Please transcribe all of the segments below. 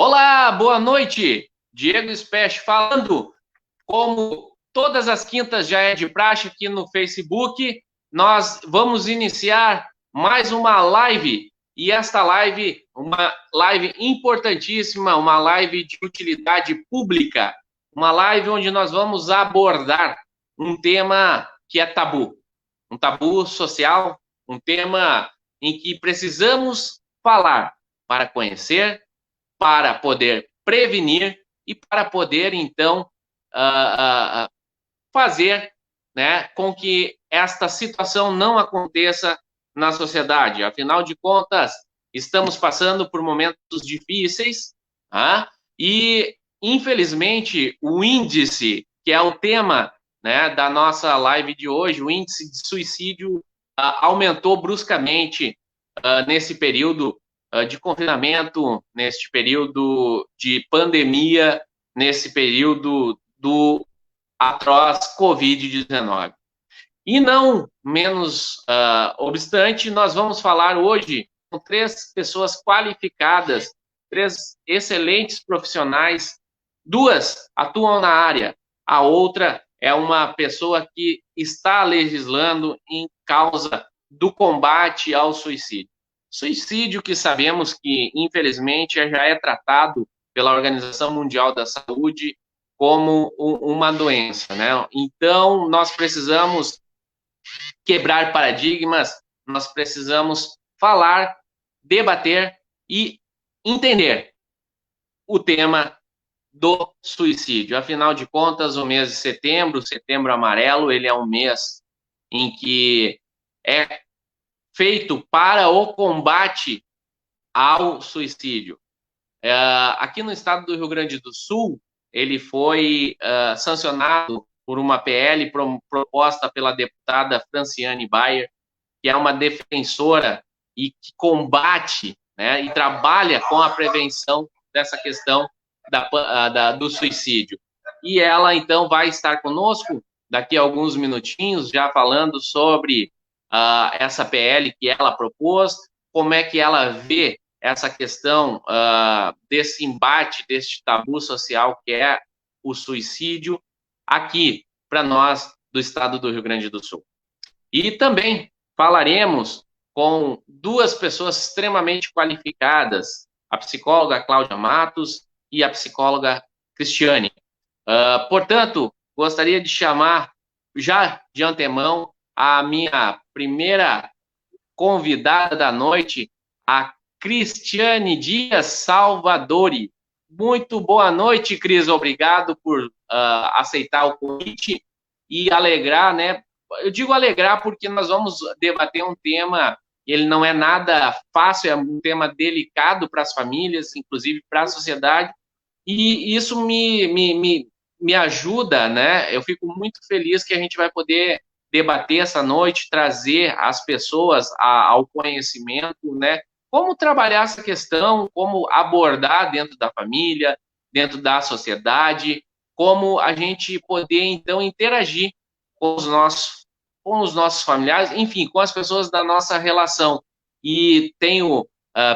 Olá, boa noite. Diego Specht falando. Como todas as quintas já é de praxe aqui no Facebook, nós vamos iniciar mais uma live. E esta live, uma live importantíssima, uma live de utilidade pública, uma live onde nós vamos abordar um tema que é tabu, um tabu social, um tema em que precisamos falar para conhecer, para poder prevenir e para poder, então, fazer, né, com que esta situação não aconteça na sociedade. Afinal de contas, estamos passando por momentos difíceis, e, infelizmente, o índice, que é o tema, né, da nossa live de hoje, o índice de suicídio aumentou bruscamente nesse período de confinamento, neste período de pandemia, nesse período do atroz Covid-19. E não menos obstante, nós vamos falar hoje com três pessoas qualificadas, três excelentes profissionais. Duas atuam na área, a outra é uma pessoa que está legislando em causa do combate ao suicídio. Suicídio que sabemos que, infelizmente, já é tratado pela Organização Mundial da Saúde como uma doença, né? Então, nós precisamos quebrar paradigmas, nós precisamos falar, debater e entender o tema do suicídio. Afinal de contas, o mês de setembro, setembro amarelo, ele é um mês em que é feito para o combate ao suicídio. Aqui no estado do Rio Grande do Sul, ele foi sancionado por uma PL proposta pela deputada Franciane Bayer, que é uma defensora e que combate, né, e trabalha com a prevenção dessa questão do suicídio. E ela, então, vai estar conosco daqui a alguns minutinhos, já falando sobre essa PL que ela propôs, como é que ela vê essa questão desse embate, deste tabu social que é o suicídio, aqui para nós do estado do Rio Grande do Sul. E também falaremos com duas pessoas extremamente qualificadas, a psicóloga Cláudia Matos e a psicóloga Cristiane. Portanto, gostaria de chamar já de antemão a minha primeira convidada da noite, a Cristiane Dias Salvadori. Muito boa noite, Cris. Obrigado por aceitar o convite e alegrar, né? Eu digo alegrar porque nós vamos debater um tema, ele não é nada fácil, é um tema delicado para as famílias, inclusive para a sociedade, e isso me ajuda, né? Eu fico muito feliz que a gente vai poder debater essa noite, trazer as pessoas ao conhecimento, né? Como trabalhar essa questão, como abordar dentro da família, dentro da sociedade, como a gente poder, então, interagir com os nossos familiares, enfim, com as pessoas da nossa relação. E tenho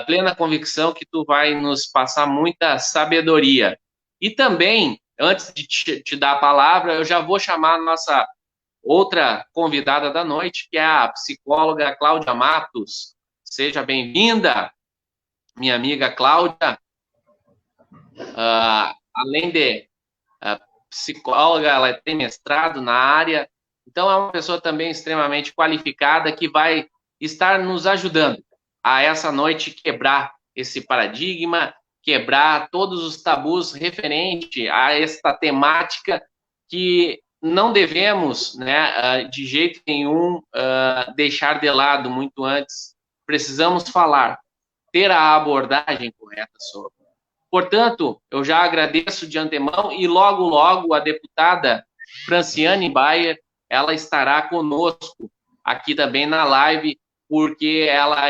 plena convicção que tu vai nos passar muita sabedoria. E também, antes de te dar a palavra, eu já vou chamar a nossa outra convidada da noite, que é a psicóloga Cláudia Matos. Seja bem-vinda, minha amiga Cláudia. Além de psicóloga, ela tem mestrado na área, então é uma pessoa também extremamente qualificada que vai estar nos ajudando a essa noite quebrar esse paradigma, quebrar todos os tabus referente a esta temática que não devemos, né, de jeito nenhum, deixar de lado muito antes. Precisamos falar, ter a abordagem correta sobre. Portanto, eu já agradeço de antemão e logo, logo a deputada Franciane Bayer, ela estará conosco aqui também na live, porque ela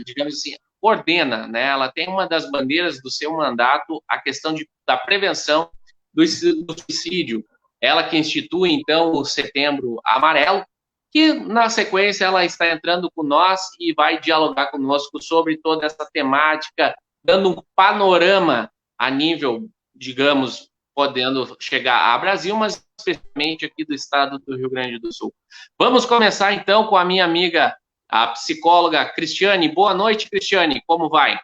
digamos assim, coordena, né? Ela tem uma das bandeiras do seu mandato a questão da prevenção do suicídio. Ela que institui, então, o Setembro Amarelo, que, na sequência, ela está entrando com nós e vai dialogar conosco sobre toda essa temática dando um panorama a nível, digamos, podendo chegar ao Brasil, mas especialmente aqui do estado do Rio Grande do Sul. Vamos começar, então, com a minha amiga, a psicóloga Cristiane. Boa noite, Cristiane, como vai?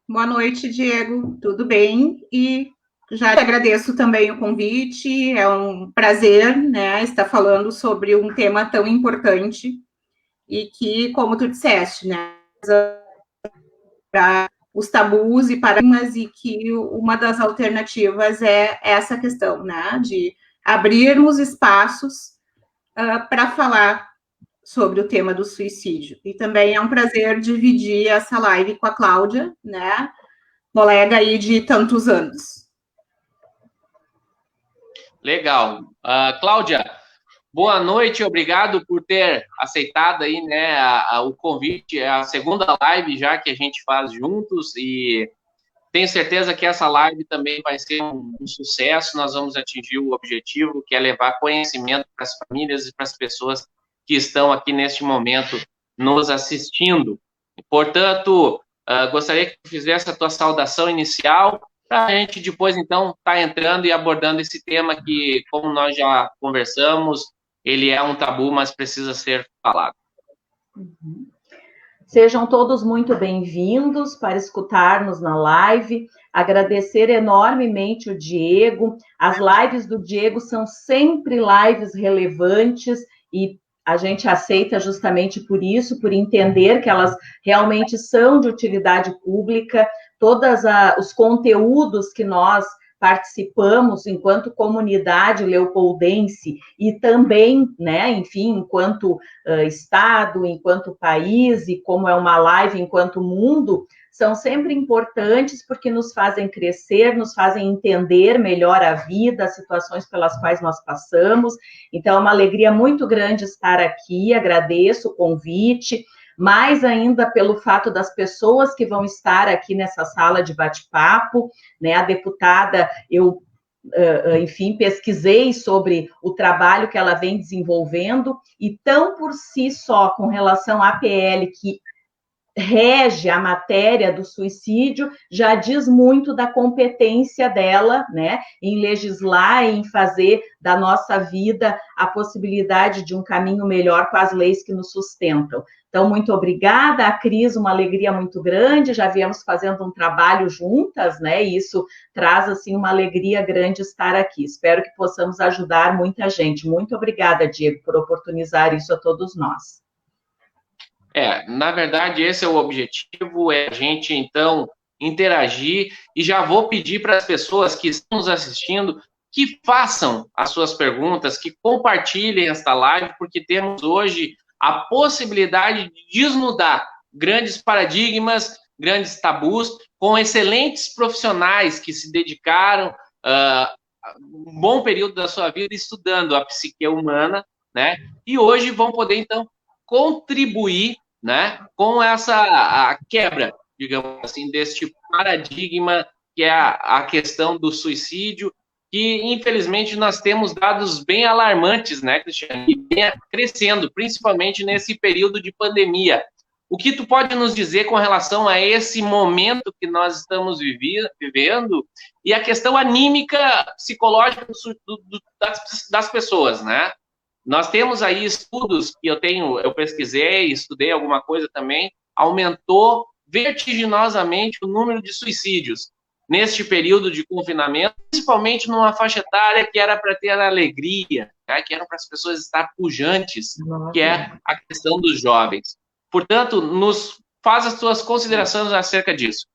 Boa noite, Diego, tudo bem? E já te agradeço também o convite, é um prazer, né, estar falando sobre um tema tão importante e que, como tu disseste, né, para os tabus e paradigmas, e que uma das alternativas é essa questão, né, de abrirmos espaços para falar sobre o tema do suicídio. E também é um prazer dividir essa live com a Cláudia, né, colega aí de tantos anos. Legal. Cláudia, boa noite, obrigado por ter aceitado aí, né, o convite. É a segunda live já que a gente faz juntos e tenho certeza que essa live também vai ser um sucesso. Nós vamos atingir o objetivo, que é levar conhecimento para as famílias e para as pessoas que estão aqui neste momento nos assistindo. Portanto, gostaria que tu fizesse a tua saudação inicial, para a gente depois, então, estar entrando e abordando esse tema que, como nós já conversamos, ele é um tabu, mas precisa ser falado. Sejam todos muito bem-vindos para escutar-nos na live. Agradecer enormemente o Diego. As lives do Diego são sempre lives relevantes e a gente aceita justamente por isso, por entender que elas realmente são de utilidade pública. Todos os conteúdos que nós participamos enquanto comunidade leopoldense e também, né, enfim, enquanto Estado, enquanto país e como é uma live enquanto mundo, são sempre importantes porque nos fazem crescer, nos fazem entender melhor a vida, as situações pelas quais nós passamos. Então, é uma alegria muito grande estar aqui, agradeço o convite, mais ainda pelo fato das pessoas que vão estar aqui nessa sala de bate-papo, né? A deputada, eu, enfim, pesquisei sobre o trabalho que ela vem desenvolvendo, e tão por si só, com relação à PL que rege a matéria do suicídio, já diz muito da competência dela, né, em legislar, em fazer da nossa vida a possibilidade de um caminho melhor com as leis que nos sustentam. Então, muito obrigada, a Cris, uma alegria muito grande, já viemos fazendo um trabalho juntas, né, e isso traz, assim, uma alegria grande estar aqui. Espero que possamos ajudar muita gente. Muito obrigada, Diego, por oportunizar isso a todos nós. Na verdade, esse é o objetivo, é a gente, então, interagir, e já vou pedir para as pessoas que estão nos assistindo que façam as suas perguntas, que compartilhem esta live, porque temos hoje a possibilidade de desnudar grandes paradigmas, grandes tabus, com excelentes profissionais que se dedicaram um bom período da sua vida estudando a psique humana, né? E hoje vão poder, então, contribuir, né, com a quebra, digamos assim, deste paradigma que é a questão do suicídio, que infelizmente nós temos dados bem alarmantes, né, Cristiane, e vem crescendo, principalmente nesse período de pandemia. O que tu pode nos dizer com relação a esse momento que nós estamos vivendo e a questão anímica, psicológica das pessoas, né? Nós temos aí estudos que eu pesquisei, estudei alguma coisa também, aumentou vertiginosamente o número de suicídios neste período de confinamento, principalmente numa faixa etária que era para ter alegria, né, que era para as pessoas estar pujantes, que é a questão dos jovens. Portanto, nos faz as suas considerações acerca disso.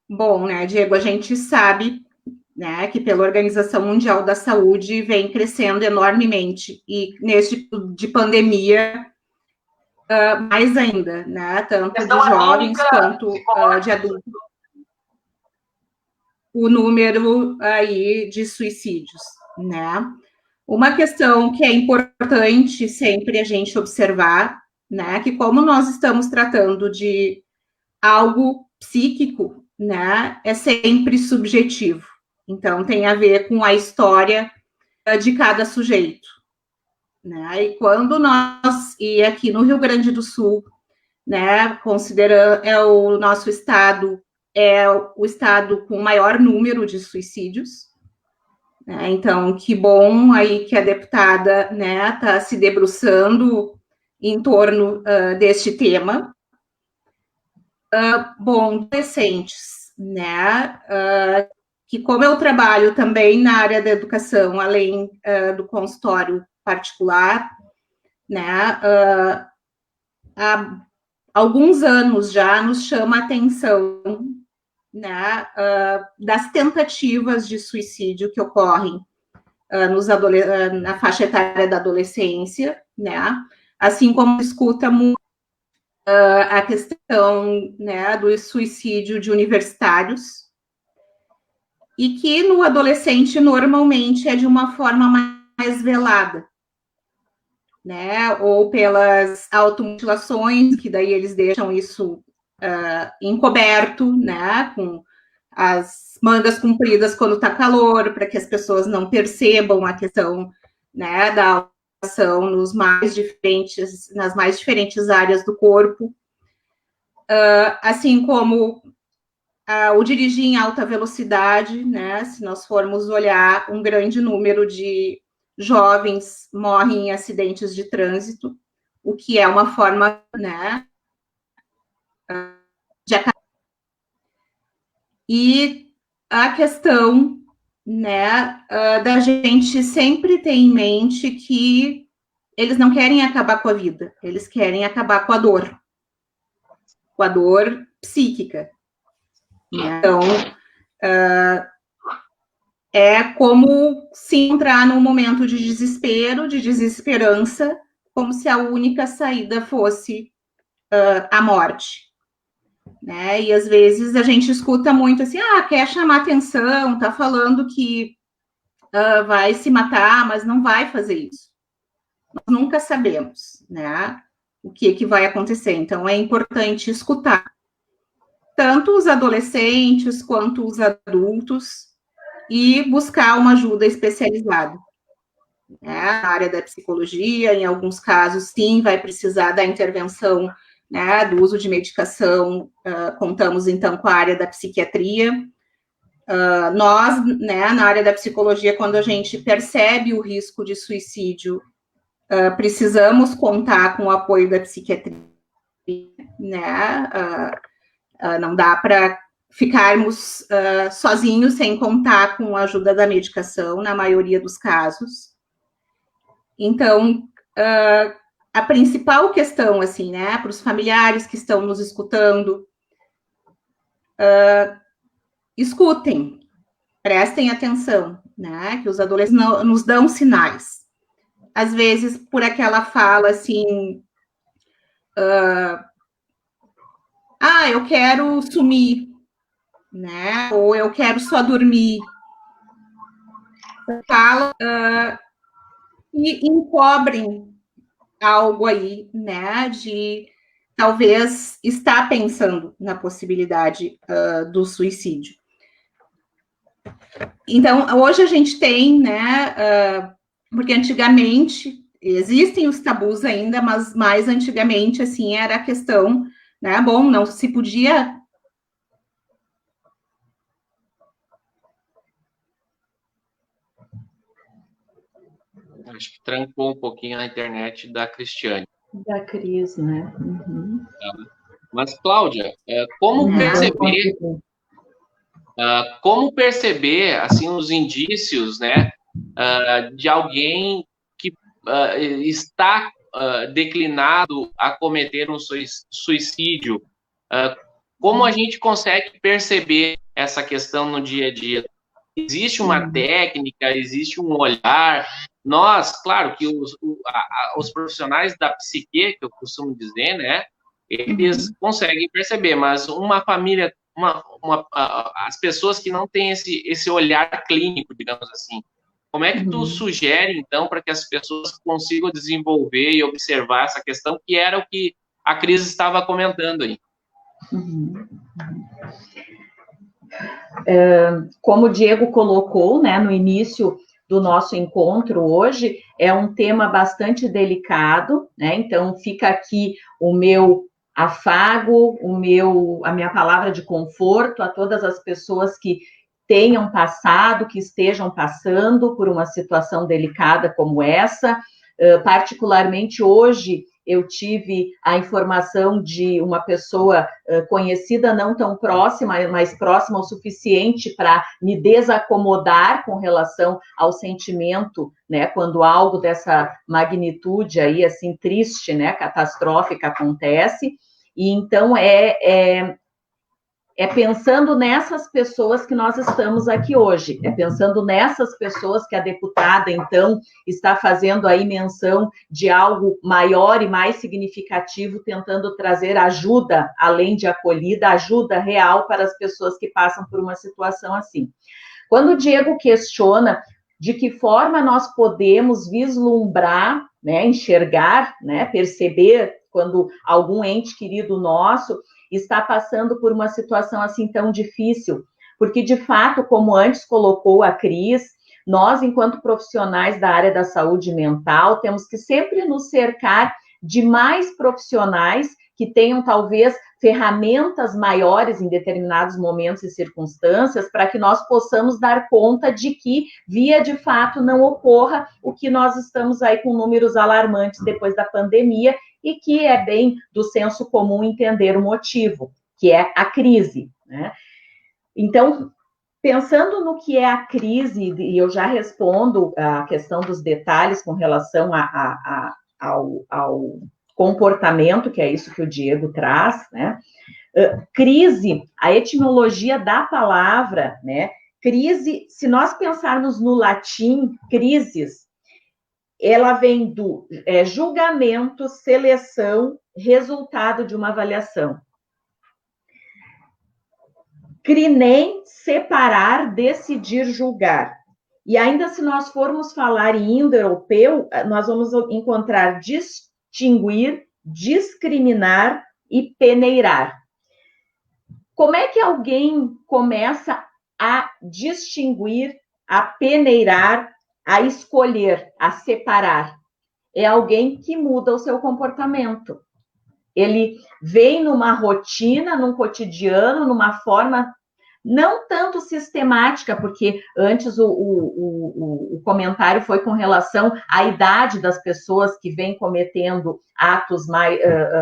Bom, né, Diego, a gente sabe, né, que pela Organização Mundial da Saúde vem crescendo enormemente, e neste de pandemia, mais ainda, né, tanto de jovens quanto de adultos, o número aí de suicídios, né. Uma questão que é importante sempre a gente observar, né, que como nós estamos tratando de algo psíquico, né, é sempre subjetivo. Então, tem a ver com a história de cada sujeito. né? E quando e aqui no Rio Grande do Sul, né, considerando o nosso estado é o estado com maior número de suicídios, né? Então, que bom aí que a deputada, né, está se debruçando em torno deste tema. Bom, adolescentes, né, que como eu trabalho também na área da educação, além do consultório particular, né, há alguns anos já nos chama a atenção, né, das tentativas de suicídio que ocorrem na faixa etária da adolescência, né, assim como escuta muito a questão, né, do suicídio de universitários, e que no adolescente normalmente é de uma forma mais velada, né, ou pelas automutilações, que daí eles deixam isso encoberto, né, com as mangas compridas quando está calor, para que as pessoas não percebam a questão, né, da ação nas mais diferentes áreas do corpo, assim como o dirigir em alta velocidade, né, se nós formos olhar, um grande número de jovens morrem em acidentes de trânsito, o que é uma forma, né, de acabar. E a questão, né, da gente sempre ter em mente que eles não querem acabar com a vida, eles querem acabar com a dor psíquica. Então, é como se entrar num momento de desespero, de desesperança, como se a única saída fosse a morte. Né? E às vezes a gente escuta muito assim, quer chamar atenção, tá falando que vai se matar, mas não vai fazer isso. Nós nunca sabemos, né, o que vai acontecer. Então é importante escutar tanto os adolescentes quanto os adultos e buscar uma ajuda especializada. Né? Na área da psicologia, em alguns casos, sim, vai precisar da intervenção, né, do uso de medicação, contamos, então, com a área da psiquiatria. Nós, né, na área da psicologia, quando a gente percebe o risco de suicídio, precisamos contar com o apoio da psiquiatria, né, não dá para ficarmos sozinhos sem contar com a ajuda da medicação, na maioria dos casos. Então, a principal questão, assim, né, para os familiares que estão nos escutando, escutem, prestem atenção, né, que os adolescentes nos dão sinais. Às vezes, por aquela fala, assim, eu quero sumir, né, ou eu quero só dormir. Fala e encobrem algo aí, né, de talvez estar pensando na possibilidade do suicídio. Então, hoje a gente tem, né, porque antigamente, existem os tabus ainda, mas mais antigamente, assim, era a questão, né, bom, não se podia... Acho que trancou um pouquinho a internet da Cristiane. Da Cris, né? Uhum. Mas, Cláudia, como perceber, assim, os indícios, né, de alguém que está declinado a cometer um suicídio? Como a gente consegue perceber essa questão no dia a dia? Existe uma técnica, existe um olhar? Nós, claro que os profissionais da psique, que eu costumo dizer, né, eles conseguem perceber, mas uma família, as pessoas que não têm esse olhar clínico, digamos assim, como é que tu sugere, então, para que as pessoas consigam desenvolver e observar essa questão, que era o que a Cris estava comentando aí? Como o Diego colocou, né, no início, do nosso encontro hoje é um tema bastante delicado, né? Então, fica aqui o meu afago, a minha palavra de conforto a todas as pessoas que tenham passado, que estejam passando por uma situação delicada como essa. Particularmente hoje, eu tive a informação de uma pessoa conhecida, não tão próxima, mas próxima o suficiente para me desacomodar com relação ao sentimento, né, quando algo dessa magnitude aí, assim, triste, né, catastrófica acontece. E então é pensando nessas pessoas que nós estamos aqui hoje, é pensando nessas pessoas que a deputada, então, está fazendo aí menção de algo maior e mais significativo, tentando trazer ajuda, além de acolhida, ajuda real para as pessoas que passam por uma situação assim. Quando o Diego questiona de que forma nós podemos vislumbrar, né, enxergar, né, perceber quando algum ente querido nosso está passando por uma situação assim tão difícil, porque, de fato, como antes colocou a Cris, nós, enquanto profissionais da área da saúde mental, temos que sempre nos cercar de mais profissionais que tenham, talvez, ferramentas maiores em determinados momentos e circunstâncias, para que nós possamos dar conta de que, via de fato, não ocorra o que nós estamos aí com números alarmantes depois da pandemia, e que é bem do senso comum entender o motivo, que é a crise, né? Então, pensando no que é a crise, e eu já respondo a questão dos detalhes com relação ao comportamento, que é isso que o Diego traz, né? Crise, a etimologia da palavra, né? Crise, se nós pensarmos no latim, crises, ela vem do julgamento, seleção, resultado de uma avaliação. Crinem, separar, decidir, julgar. E ainda se nós formos falar em indo-europeu, nós vamos encontrar distinguir, discriminar e peneirar. Como é que alguém começa a distinguir, a peneirar, a escolher, a separar? É alguém que muda o seu comportamento. Ele vem numa rotina, num cotidiano, numa forma não tanto sistemática, porque antes o comentário foi com relação à idade das pessoas que vêm cometendo atos mais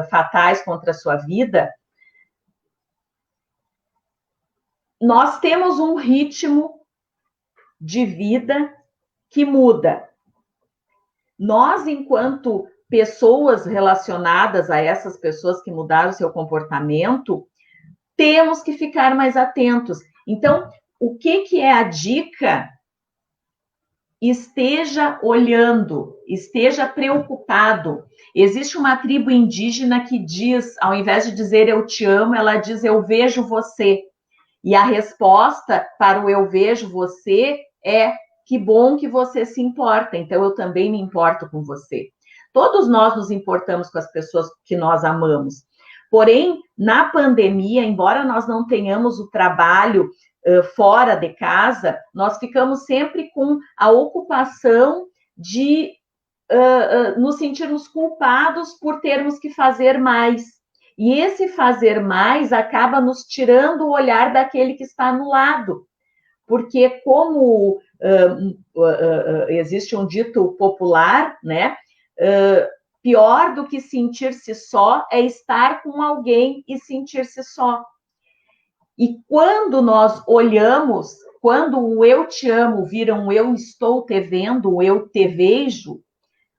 fatais contra a sua vida. Nós temos um ritmo de vida que muda. Nós, enquanto pessoas relacionadas a essas pessoas que mudaram seu comportamento, temos que ficar mais atentos. Então, o que é a dica? Esteja olhando, esteja preocupado. Existe uma tribo indígena que diz, ao invés de dizer eu te amo, ela diz eu vejo você. E a resposta para o eu vejo você é que bom que você se importa, então eu também me importo com você. Todos nós nos importamos com as pessoas que nós amamos. Porém, na pandemia, embora nós não tenhamos o trabalho fora de casa, nós ficamos sempre com a ocupação de nos sentirmos culpados por termos que fazer mais. E esse fazer mais acaba nos tirando o olhar daquele que está no lado. Porque como existe um dito popular, né? Pior do que sentir-se só é estar com alguém e sentir-se só. E quando nós olhamos, quando o eu te amo vira um eu estou te vendo, um eu te vejo,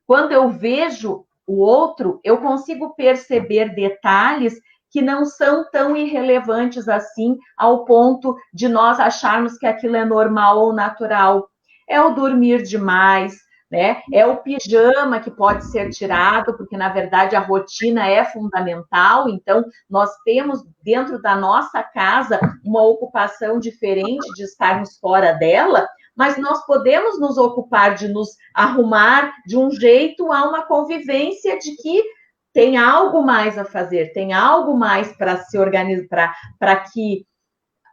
quando eu vejo o outro, eu consigo perceber detalhes que não são tão irrelevantes assim, ao ponto de nós acharmos que aquilo é normal ou natural. É o dormir demais, né? É o pijama que pode ser tirado, porque, na verdade, a rotina é fundamental. Então, nós temos, dentro da nossa casa, uma ocupação diferente de estarmos fora dela, mas nós podemos nos ocupar de nos arrumar de um jeito a uma convivência de que tem algo mais a fazer, tem algo mais para se organizar, para que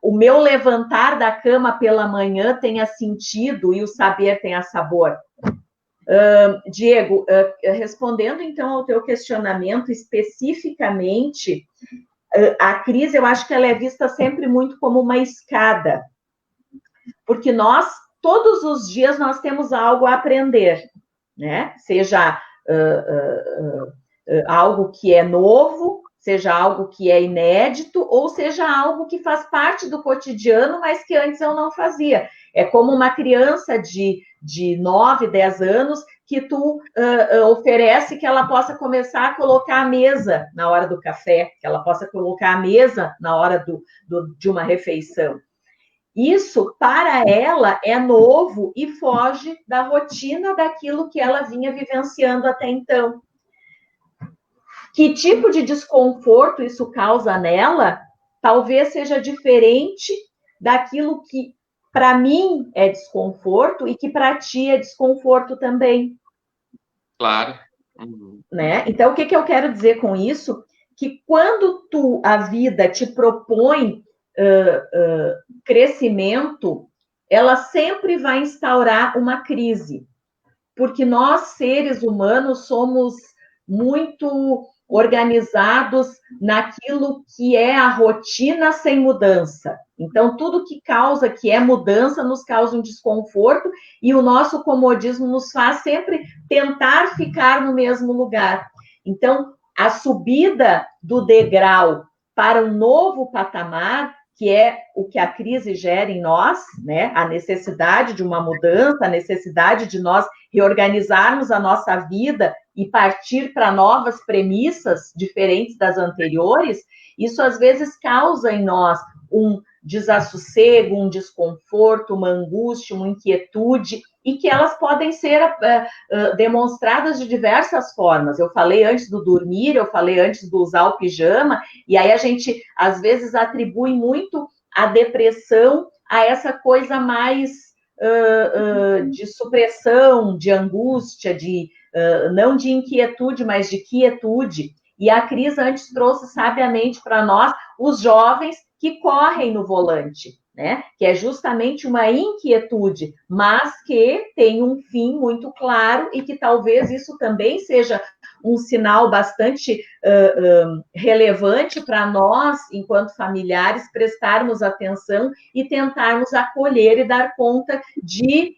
o meu levantar da cama pela manhã tenha sentido e o saber tenha sabor. Diego, respondendo então ao teu questionamento especificamente, a crise, eu acho que ela é vista sempre muito como uma escada, porque nós, todos os dias, nós temos algo a aprender, né? Seja algo que é novo, seja algo que é inédito, ou seja algo que faz parte do cotidiano, mas que antes eu não fazia. É como uma criança de 9, 10 anos que tu oferece que ela possa começar a colocar a mesa na hora do café, que ela possa colocar a mesa na hora de uma refeição. Isso, para ela, é novo e foge da rotina daquilo que ela vinha vivenciando até então. Que tipo de desconforto isso causa nela, talvez seja diferente daquilo que para mim é desconforto e que para ti é desconforto também. Claro. Né? Então, o que eu quero dizer com isso? Que quando a vida te propõe crescimento, ela sempre vai instaurar uma crise. Porque nós, seres humanos, somos muito organizados naquilo que é a rotina sem mudança. Então, tudo que é mudança nos causa um desconforto e o nosso comodismo nos faz sempre tentar ficar no mesmo lugar. Então, a subida do degrau para um novo patamar, que é o que a crise gera em nós, né? A necessidade de uma mudança, a necessidade de nós reorganizarmos a nossa vida e partir para novas premissas diferentes das anteriores, isso às vezes causa em nós um desassossego, um desconforto, uma angústia, uma inquietude, e que elas podem ser demonstradas de diversas formas. Eu falei antes do dormir, eu falei antes do usar o pijama, e aí a gente, às vezes, atribui muito a depressão a essa coisa mais de supressão, de angústia, não de inquietude, mas de quietude. E a Cris antes trouxe sabiamente para nós os jovens que correm no volante, né? Que é justamente uma inquietude, mas que tem um fim muito claro e que talvez isso também seja um sinal bastante relevante para nós, enquanto familiares, prestarmos atenção e tentarmos acolher e dar conta de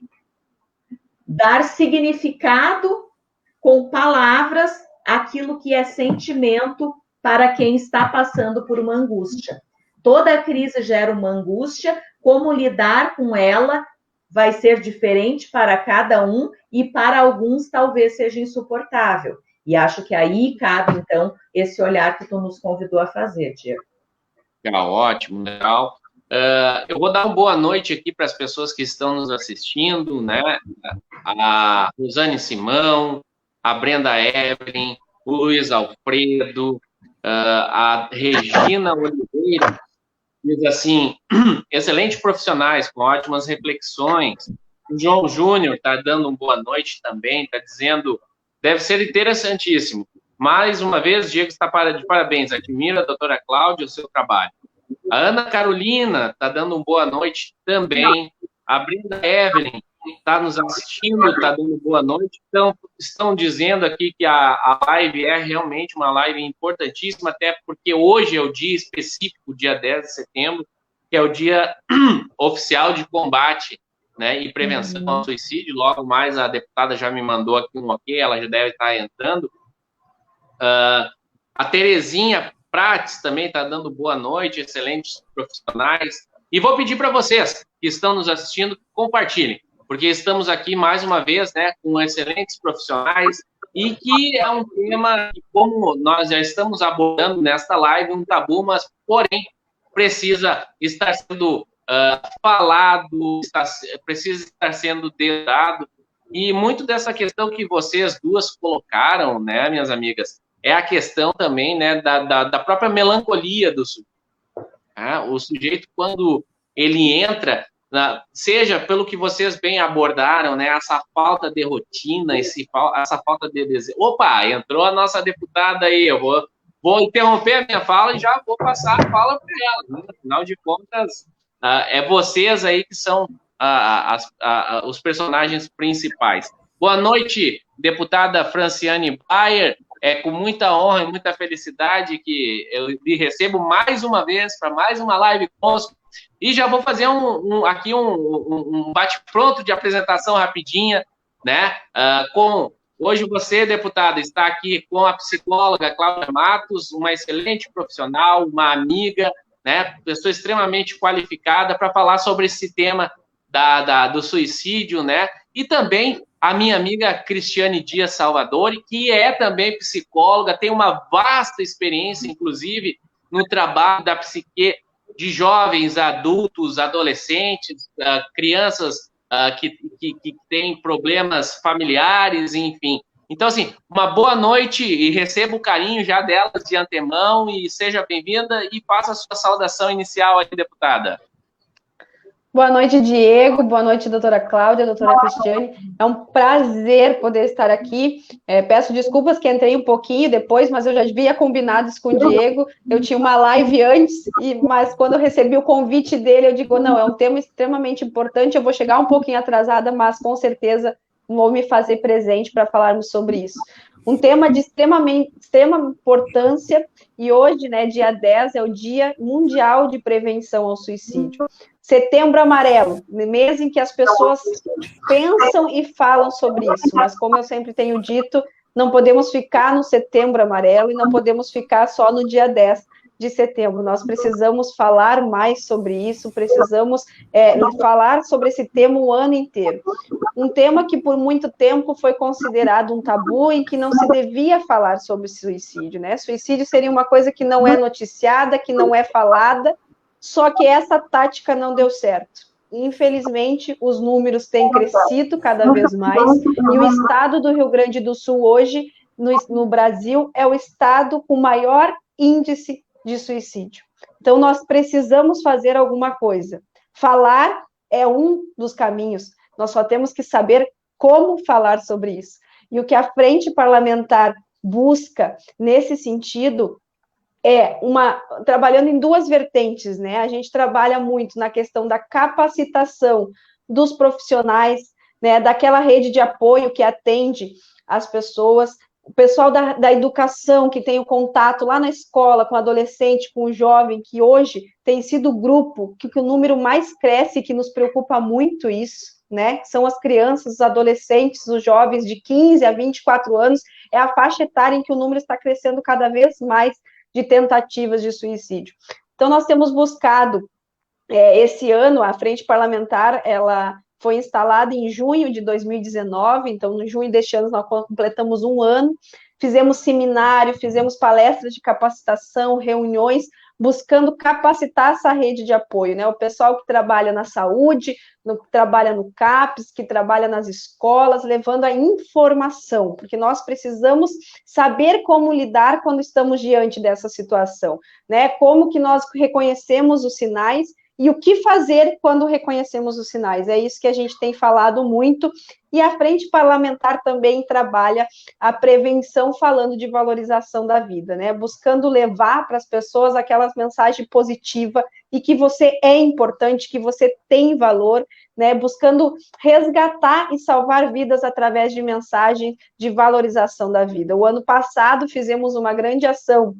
dar significado com palavras àquilo que é sentimento para quem está passando por uma angústia. Toda crise gera uma angústia, como lidar com ela vai ser diferente para cada um e para alguns talvez seja insuportável. E acho que aí cabe, então, esse olhar que tu nos convidou a fazer, Diego. Ótimo, legal. Eu vou dar uma boa noite aqui para as pessoas que estão nos assistindo, né? A Rosane Simão, a Brenda Evelyn, o Luiz Alfredo, a Regina Oliveira, diz assim, excelentes profissionais, com ótimas reflexões. O João Júnior está dando uma boa noite também, está dizendo, deve ser interessantíssimo. Mais uma vez, Diego está de parabéns, admiro a doutora Cláudia e o seu trabalho. A Ana Carolina está dando uma boa noite também. A Brenda Evelyn está nos assistindo, está dando boa noite. Então, estão dizendo aqui que a live é realmente uma live importantíssima, até porque hoje é o dia específico, dia 10 de setembro, que é o dia oficial de combate, né, e prevenção ao suicídio. Logo mais, a deputada já me mandou aqui um ok, ela já deve estar entrando. A Terezinha Prates também está dando boa noite, excelentes profissionais. E vou pedir para vocês que estão nos assistindo, compartilhem, porque estamos aqui mais uma vez, né, com excelentes profissionais e que é um tema que, como nós já estamos abordando nesta live, um tabu, mas, porém, precisa estar sendo falado, precisa estar sendo dedado. E muito dessa questão que vocês duas colocaram, né, minhas amigas, é a questão também, né, da própria melancolia do sujeito. O sujeito, quando ele entra, seja pelo que vocês bem abordaram, né, essa falta de rotina, essa falta de desejo. Opa, entrou a nossa deputada aí, eu vou interromper a minha fala e já vou passar a fala para ela. Né? Afinal de contas, é vocês aí que são os personagens principais. Boa noite, deputada Franciane Bayer. É com muita honra e muita felicidade que eu lhe recebo mais uma vez para mais uma live conosco. E já vou fazer aqui um bate-pronto de apresentação rapidinha, né? Hoje você, deputada, está aqui com a psicóloga Cláudia Matos, uma excelente profissional, uma amiga, né? Pessoa extremamente qualificada para falar sobre esse tema do suicídio, né? E também a minha amiga Cristiane Dias Salvadori, que é também psicóloga, tem uma vasta experiência, inclusive, no trabalho da psique de jovens, adultos, adolescentes, crianças que têm problemas familiares, enfim. Então, assim, uma boa noite e receba o carinho já delas de antemão e seja bem-vinda e faça a sua saudação inicial aí, deputada. Boa noite, Diego. Boa noite, doutora Cláudia, doutora Cristiane. É um prazer poder estar aqui. Peço desculpas que entrei um pouquinho depois, mas eu já havia combinado isso com o Diego. Eu tinha uma live antes, mas quando eu recebi o convite dele, eu digo, não, é um tema extremamente importante, eu vou chegar um pouquinho atrasada, mas com certeza vou me fazer presente para falarmos sobre isso. Um tema de extrema importância, e hoje, né, dia 10, é o Dia Mundial de Prevenção ao Suicídio. Setembro Amarelo, mês em que as pessoas pensam e falam sobre isso, mas como eu sempre tenho dito, não podemos ficar no Setembro Amarelo e não podemos ficar só no dia 10 de setembro, nós precisamos falar mais sobre isso, precisamos falar sobre esse tema o ano inteiro. Um tema que por muito tempo foi considerado um tabu, em que não se devia falar sobre suicídio, né? Suicídio seria uma coisa que não é noticiada, que não é falada, só que essa tática não deu certo. Infelizmente, os números têm crescido cada vez mais, e o estado do Rio Grande do Sul hoje, no Brasil, é o estado com maior índice de suicídio. Então, nós precisamos fazer alguma coisa. Falar é um dos caminhos, nós só temos que saber como falar sobre isso. E o que a Frente Parlamentar busca nesse sentido trabalhando em duas vertentes, né? A gente trabalha muito na questão da capacitação dos profissionais, né? Daquela rede de apoio que atende as pessoas, o pessoal da educação, que tem o contato lá na escola com o adolescente, com o jovem, que hoje tem sido o grupo que o número mais cresce, que nos preocupa muito isso, né? São as crianças, os adolescentes, os jovens de 15 a 24 anos, é a faixa etária em que o número está crescendo cada vez mais de tentativas de suicídio. Então, nós temos buscado, esse ano, a Frente Parlamentar, ela foi instalada em junho de 2019, então, em junho deste ano, nós completamos um ano, fizemos seminário, fizemos palestras de capacitação, reuniões, buscando capacitar essa rede de apoio, né? O pessoal que trabalha na saúde, que trabalha no CAPES, que trabalha nas escolas, levando a informação, porque nós precisamos saber como lidar quando estamos diante dessa situação, né? Como que nós reconhecemos os sinais e o que fazer quando reconhecemos os sinais. É isso que a gente tem falado muito, e a Frente Parlamentar também trabalha a prevenção, falando de valorização da vida, né? Buscando levar para as pessoas aquelas mensagens positivas e que você é importante, que você tem valor, né? Buscando resgatar e salvar vidas através de mensagens de valorização da vida. O ano passado fizemos uma grande ação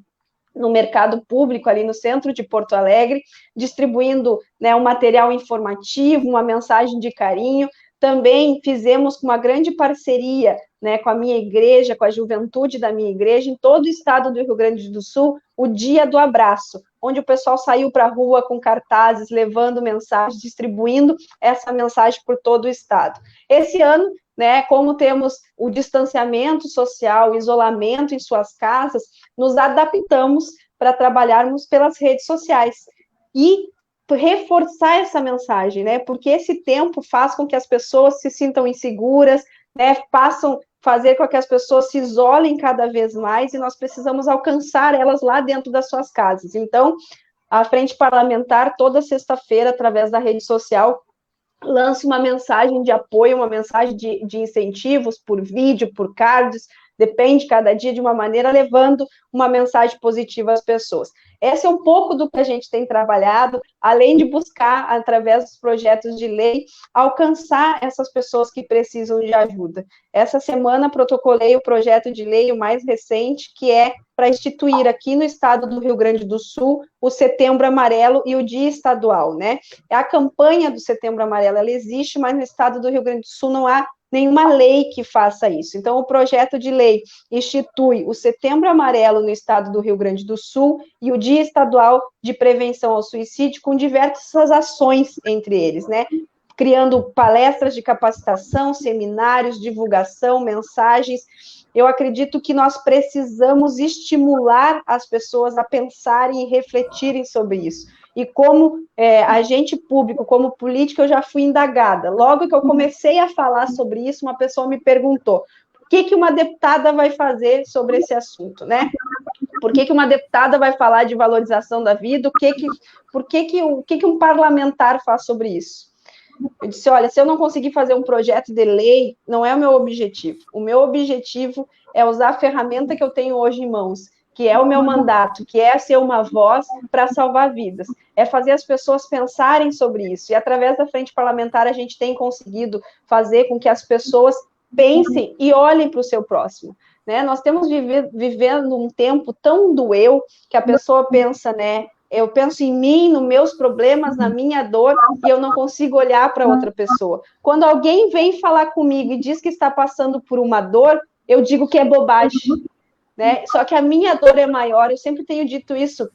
no mercado público, ali no centro de Porto Alegre, distribuindo, né, um material informativo, uma mensagem de carinho. Também fizemos uma grande parceria, né, com a minha igreja, com a juventude da minha igreja, em todo o estado do Rio Grande do Sul, o Dia do Abraço, onde o pessoal saiu para a rua com cartazes, levando mensagens, distribuindo essa mensagem por todo o estado. Esse ano, né, como temos o distanciamento social, o isolamento em suas casas, nos adaptamos para trabalharmos pelas redes sociais e reforçar essa mensagem, né, porque esse tempo faz com que as pessoas se sintam inseguras, né, fazer com que as pessoas se isolem cada vez mais, e nós precisamos alcançar elas lá dentro das suas casas. Então, a Frente Parlamentar, toda sexta-feira, através da rede social, lança uma mensagem de apoio, uma mensagem de incentivos por vídeo, por cards, depende cada dia de uma maneira, levando uma mensagem positiva às pessoas. Esse é um pouco do que a gente tem trabalhado, além de buscar, através dos projetos de lei, alcançar essas pessoas que precisam de ajuda. Essa semana protocolei o projeto de lei, o mais recente, que é para instituir aqui no estado do Rio Grande do Sul o Setembro Amarelo e o Dia Estadual, né? A campanha do Setembro Amarelo, ela existe, mas no estado do Rio Grande do Sul não há nenhuma lei que faça isso. Então, o projeto de lei institui o Setembro Amarelo no estado do Rio Grande do Sul e o Dia Estadual de Prevenção ao Suicídio, com diversas ações entre eles, né? Criando palestras de capacitação, seminários, divulgação, mensagens. Eu acredito que nós precisamos estimular as pessoas a pensarem e refletirem sobre isso. E como agente público, como política, eu já fui indagada. Logo que eu comecei a falar sobre isso, uma pessoa me perguntou: o que uma deputada vai fazer sobre esse assunto, né? Por que uma deputada vai falar de valorização da vida? O que um parlamentar faz sobre isso? Eu disse, olha, se eu não conseguir fazer um projeto de lei, não é o meu objetivo. O meu objetivo é usar a ferramenta que eu tenho hoje em mãos, que é o meu mandato, que é ser uma voz para salvar vidas. É fazer as pessoas pensarem sobre isso. E através da frente parlamentar a gente tem conseguido fazer com que as pessoas pensem e olhem para o seu próximo. Né? Nós temos vivendo um tempo tão do eu, que a pessoa pensa, né? Eu penso em mim, nos meus problemas, na minha dor, e eu não consigo olhar para outra pessoa. Quando alguém vem falar comigo e diz que está passando por uma dor, eu digo que é bobagem, né? Só que a minha dor é maior, eu sempre tenho dito isso.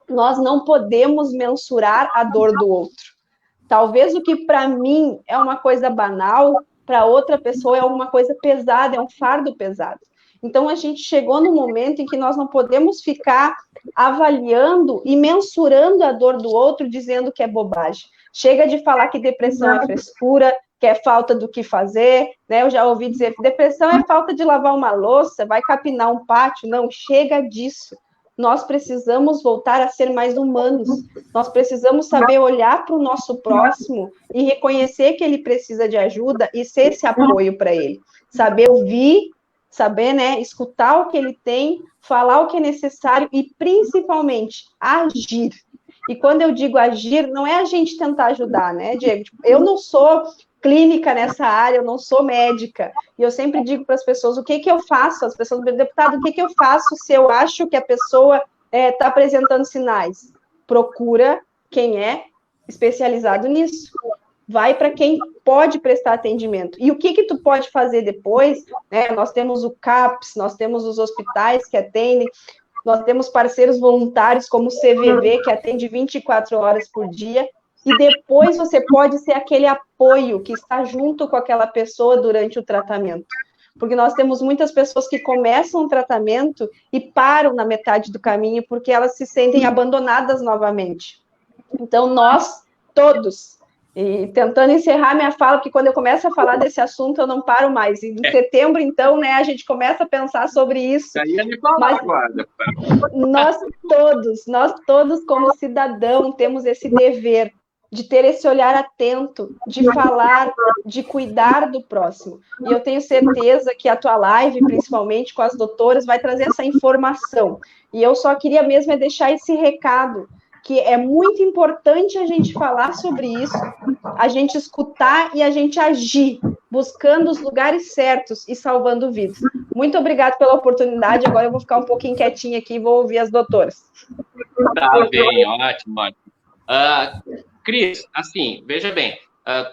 Nós não podemos mensurar a dor do outro. Talvez o que para mim é uma coisa banal, para outra pessoa é uma coisa pesada, é um fardo pesado. Então, a gente chegou no momento em que nós não podemos ficar avaliando e mensurando a dor do outro, dizendo que é bobagem. Chega de falar que depressão é frescura, que é falta do que fazer, né? Eu já ouvi dizer que depressão é falta de lavar uma louça, vai capinar um pátio. Não, chega disso. Nós precisamos voltar a ser mais humanos. Nós precisamos saber olhar para o nosso próximo e reconhecer que ele precisa de ajuda e ser esse apoio para ele. Saber ouvir, saber, né, escutar o que ele tem, falar o que é necessário e, principalmente, agir. E quando eu digo agir, não é a gente tentar ajudar, né, Diego? Eu não sou clínica nessa área, eu não sou médica. E eu sempre digo para as pessoas, o que eu faço? As pessoas me dizem, deputado, o que eu faço se eu acho que a pessoa está apresentando sinais? Procura quem é especializado nisso. Vai para quem pode prestar atendimento. E o que tu pode fazer depois? Né? Nós temos o CAPS, nós temos os hospitais que atendem, nós temos parceiros voluntários como o CVV, que atende 24 horas por dia, e depois você pode ser aquele apoio que está junto com aquela pessoa durante o tratamento. Porque nós temos muitas pessoas que começam o tratamento e param na metade do caminho porque elas se sentem abandonadas novamente. Então, nós todos... E tentando encerrar minha fala, porque quando eu começo a falar desse assunto, eu não paro mais. E em setembro, então, né, a gente começa a pensar sobre isso. Mas nós todos, como cidadão, temos esse dever de ter esse olhar atento, de falar, de cuidar do próximo. E eu tenho certeza que a tua live, principalmente com as doutoras, vai trazer essa informação. E eu só queria mesmo deixar esse recado, que é muito importante a gente falar sobre isso, a gente escutar e a gente agir, buscando os lugares certos e salvando vidas. Muito obrigada pela oportunidade, agora eu vou ficar um pouquinho quietinha aqui e vou ouvir as doutoras. Tá bem, ótimo. Cris, assim, veja bem,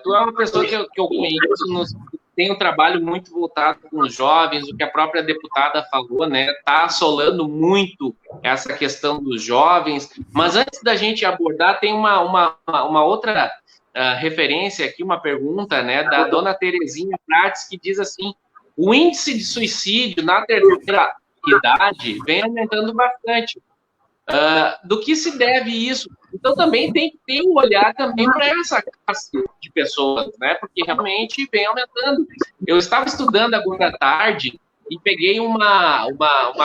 tu é uma pessoa que eu conheço, tem um trabalho muito voltado com os jovens, o que a própria deputada falou, né? Está assolando muito essa questão dos jovens. Mas antes da gente abordar, tem uma outra referência aqui, uma pergunta, né, da dona Terezinha Prates, que diz assim: o índice de suicídio na terceira idade vem aumentando bastante. Do que se deve isso? Então também tem que ter um olhar também para essa classe de pessoas, né? Porque realmente vem aumentando. Eu estava estudando agora à tarde e peguei uma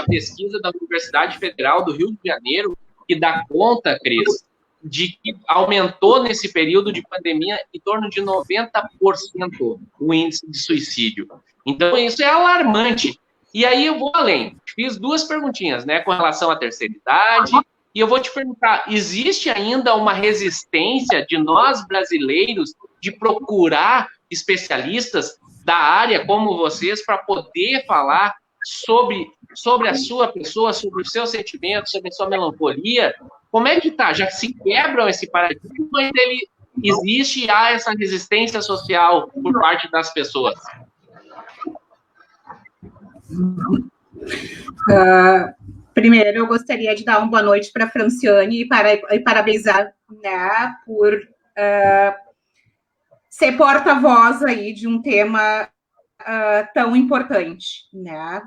pesquisa da Universidade Federal do Rio de Janeiro que dá conta, Cris, de que aumentou nesse período de pandemia em torno de 90% o índice de suicídio. Então isso é alarmante. E aí eu vou além. Fiz 2 perguntinhas, né, com relação à terceira idade. E eu vou te perguntar, existe ainda uma resistência de nós brasileiros de procurar especialistas da área como vocês para poder falar sobre a sua pessoa, sobre os seus sentimentos, sobre a sua melancolia? Como é que tá? Já se quebram esse paradigma, mas ele existe e há essa resistência social por parte das pessoas? Primeiro, eu gostaria de dar uma boa noite para a Franciane e parabenizar, né, por ser porta-voz aí de um tema tão importante, né?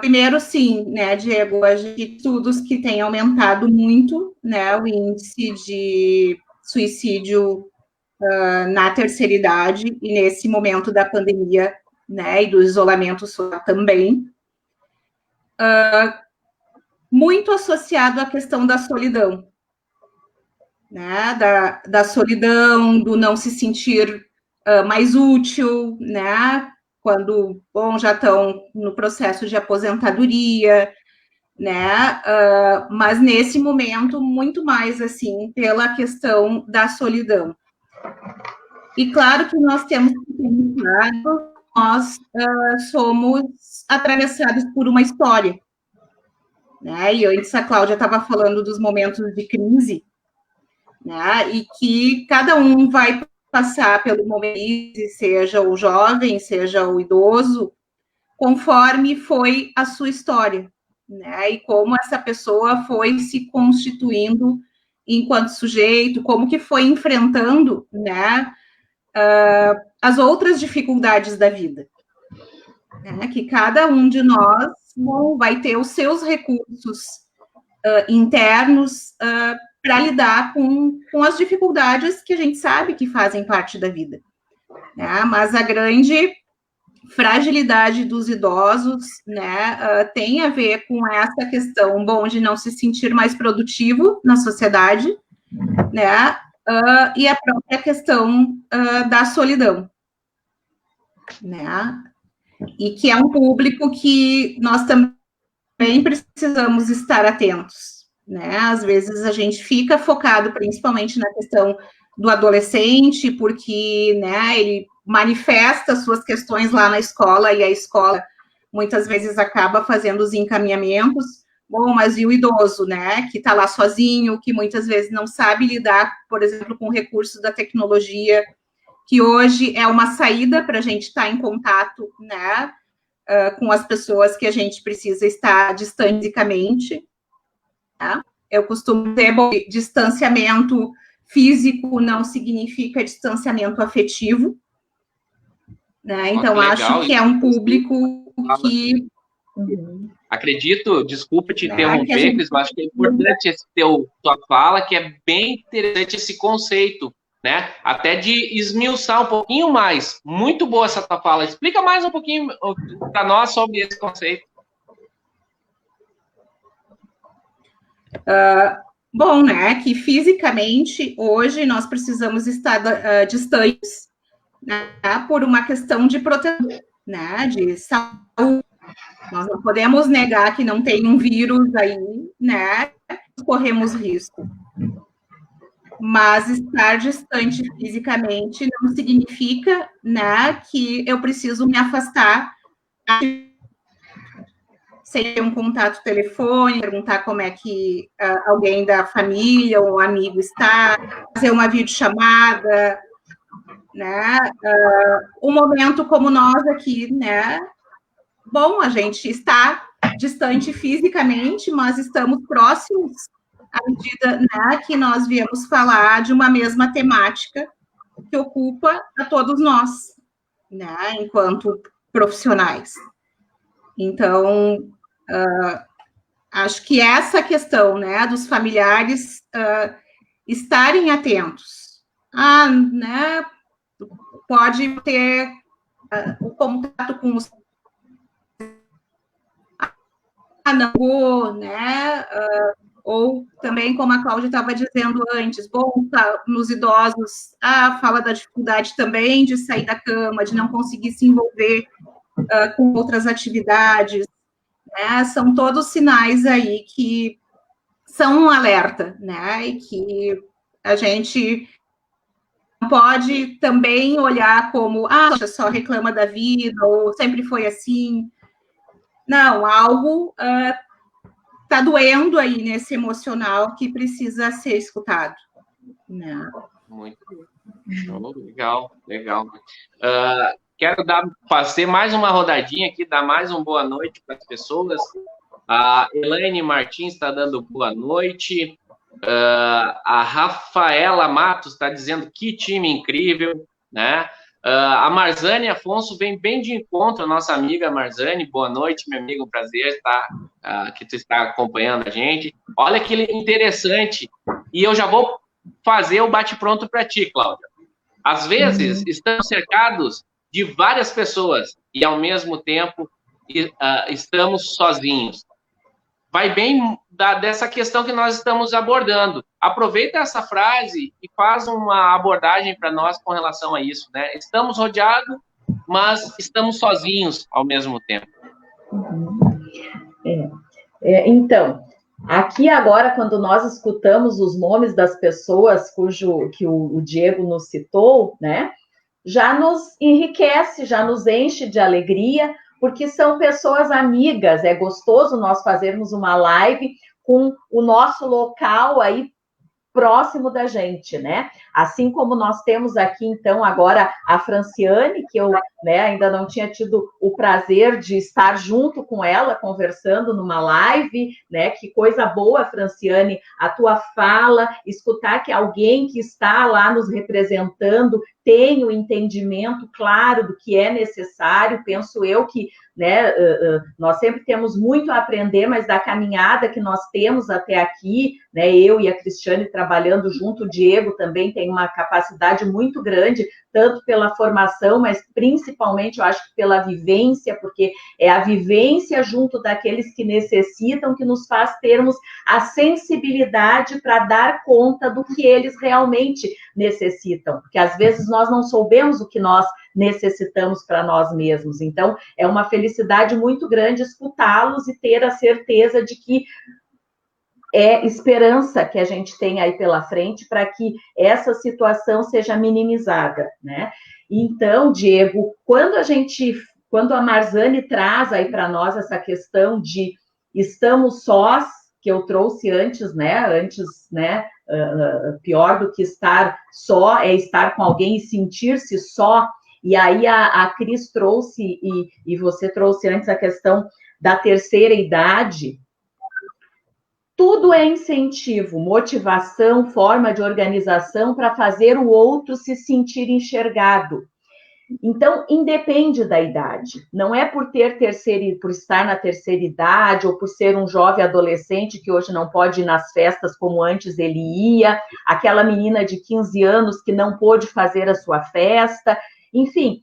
Primeiro, sim, né, Diego, a gente estudos que têm aumentado muito, né, o índice de suicídio na terceira idade e nesse momento da pandemia, né, e do isolamento social também, muito associado à questão da solidão, né, da solidão, do não se sentir mais útil, né, quando, bom, já estão no processo de aposentadoria, né, mas nesse momento, muito mais, assim, pela questão da solidão. E claro que nós temos que pensar, nós somos atravessados por uma história, né, e antes a Cláudia estava falando dos momentos de crise, né, e que cada um vai passar pelo momento, seja o jovem, seja o idoso, conforme foi a sua história, né, e como essa pessoa foi se constituindo enquanto sujeito, como que foi enfrentando, né, as outras dificuldades da vida, né, que cada um de nós vai ter os seus recursos internos para lidar com as dificuldades que a gente sabe que fazem parte da vida, né, mas a grande fragilidade dos idosos, né, tem a ver com essa questão, bom, de não se sentir mais produtivo na sociedade, né, e a própria questão da solidão, né, e que é um público que nós também precisamos estar atentos, né, às vezes a gente fica focado principalmente na questão do adolescente, porque, né, ele manifesta suas questões lá na escola, e a escola muitas vezes acaba fazendo os encaminhamentos. Bom, mas e o idoso, né, que está lá sozinho, que muitas vezes não sabe lidar, por exemplo, com o recurso da tecnologia, que hoje é uma saída para a gente estar em contato, né, com as pessoas que a gente precisa estar distante fisicamente, tá? Eu costumo dizer, bom, distanciamento físico não significa distanciamento afetivo, né? Então, acho que é um público que... Acredito, desculpa te interromper, Cris, mas acho que é importante esse tua fala, que é bem interessante esse conceito, né? Até de esmiuçar um pouquinho mais. Muito boa essa tua fala. Explica mais um pouquinho para nós sobre esse conceito. Bom, né, que fisicamente, hoje, nós precisamos estar distantes, né, por uma questão de proteção, né, de saúde. Nós não podemos negar que não tem um vírus aí, né, corremos risco. Mas estar distante fisicamente não significa, né, que eu preciso me afastar sem ter um contato telefônico, perguntar como é que alguém da família ou um amigo está, fazer uma videochamada, né, um momento como nós aqui, né, bom, a gente está distante fisicamente, mas estamos próximos à medida, né, que nós viemos falar de uma mesma temática que ocupa a todos nós, né, enquanto profissionais. Então, acho que essa questão, né, dos familiares estarem atentos, né, pode ter o contato com os não, né, ou também, como a Cláudia estava dizendo antes, bom, tá, nos idosos, fala da dificuldade também de sair da cama, de não conseguir se envolver com outras atividades, né? São todos sinais aí que são um alerta, né? E que a gente pode também olhar como, só reclama da vida, ou sempre foi assim. Não, algo está doendo aí nesse emocional que precisa ser escutado. Né? Muito show, legal, legal. Quero fazer mais uma rodadinha aqui, dar mais uma boa noite para as pessoas. A Elaine Martins está dando boa noite. A Rafaela Matos está dizendo que time incrível, né? A Marzane Afonso vem bem de encontro, a nossa amiga Marzane. Boa noite, meu amigo, prazer que tu está acompanhando a gente. Olha que interessante. E eu já vou fazer o bate-pronto para ti, Cláudia. Às vezes, estamos cercados de várias pessoas e, ao mesmo tempo, estamos sozinhos. Vai bem dessa questão que nós estamos abordando. Aproveita essa frase e faz uma abordagem para nós com relação a isso, né? Estamos rodeados, mas estamos sozinhos ao mesmo tempo. Então, aqui agora, quando nós escutamos os nomes das pessoas que o Diego nos citou, né? Já nos enriquece, já nos enche de alegria, porque são pessoas amigas. É gostoso nós fazermos uma live com o nosso local aí próximo da gente, né? Assim como nós temos aqui, então, agora a Franciane, que eu ainda não tinha tido o prazer de estar junto com ela, conversando numa live, né? Que coisa boa, Franciane, a tua fala, escutar que alguém que está lá nos representando tem o entendimento claro do que é necessário. Penso eu que nós sempre temos muito a aprender, mas da caminhada que nós temos até aqui, né, eu e a Cristiane trabalhando junto, o Diego também tem uma capacidade muito grande, tanto pela formação, mas principalmente, eu acho que pela vivência, porque é a vivência junto daqueles que necessitam que nos faz termos a sensibilidade para dar conta do que eles realmente necessitam, porque às vezes nós não soubemos o que nós necessitamos para nós mesmos. Então, é uma felicidade muito grande escutá-los e ter a certeza de que é esperança que a gente tem aí pela frente para que essa situação seja minimizada, né? Então, Diego, quando a Marzane traz aí para nós essa questão de estamos sós, que eu trouxe antes, pior do que estar só é estar com alguém e sentir-se só. E aí a Cris trouxe, e você trouxe antes a questão da terceira idade. Tudo é incentivo, motivação, forma de organização para fazer o outro se sentir enxergado. Então, independe da idade. Não é por estar na terceira idade ou por ser um jovem adolescente que hoje não pode ir nas festas como antes ele ia, aquela menina de 15 anos que não pôde fazer a sua festa. Enfim,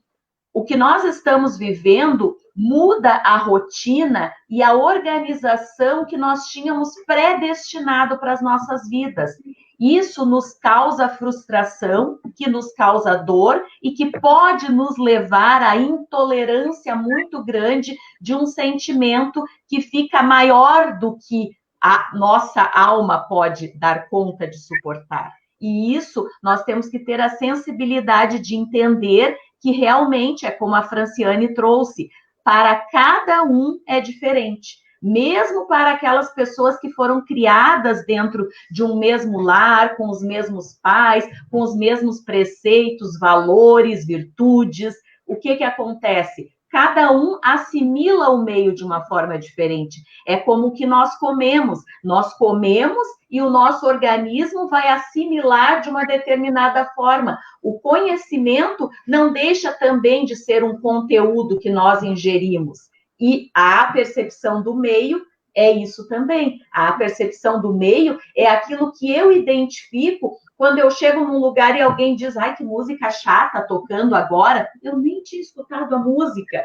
o que nós estamos vivendo muda a rotina e a organização que nós tínhamos predestinado para as nossas vidas. Isso nos causa frustração, que nos causa dor e que pode nos levar à intolerância muito grande de um sentimento que fica maior do que a nossa alma pode dar conta de suportar. E isso nós temos que ter a sensibilidade de entender que realmente é como a Franciane trouxe, para cada um é diferente. Mesmo para aquelas pessoas que foram criadas dentro de um mesmo lar, com os mesmos pais, com os mesmos preceitos, valores, virtudes, o que acontece? Cada um assimila o meio de uma forma diferente. É como o que nós comemos. Nós comemos e o nosso organismo vai assimilar de uma determinada forma. O conhecimento não deixa também de ser um conteúdo que nós ingerimos. E a percepção do meio é isso também. A percepção do meio é aquilo que eu identifico quando eu chego num lugar e alguém diz, ai, que música chata tocando agora. Eu nem tinha escutado a música.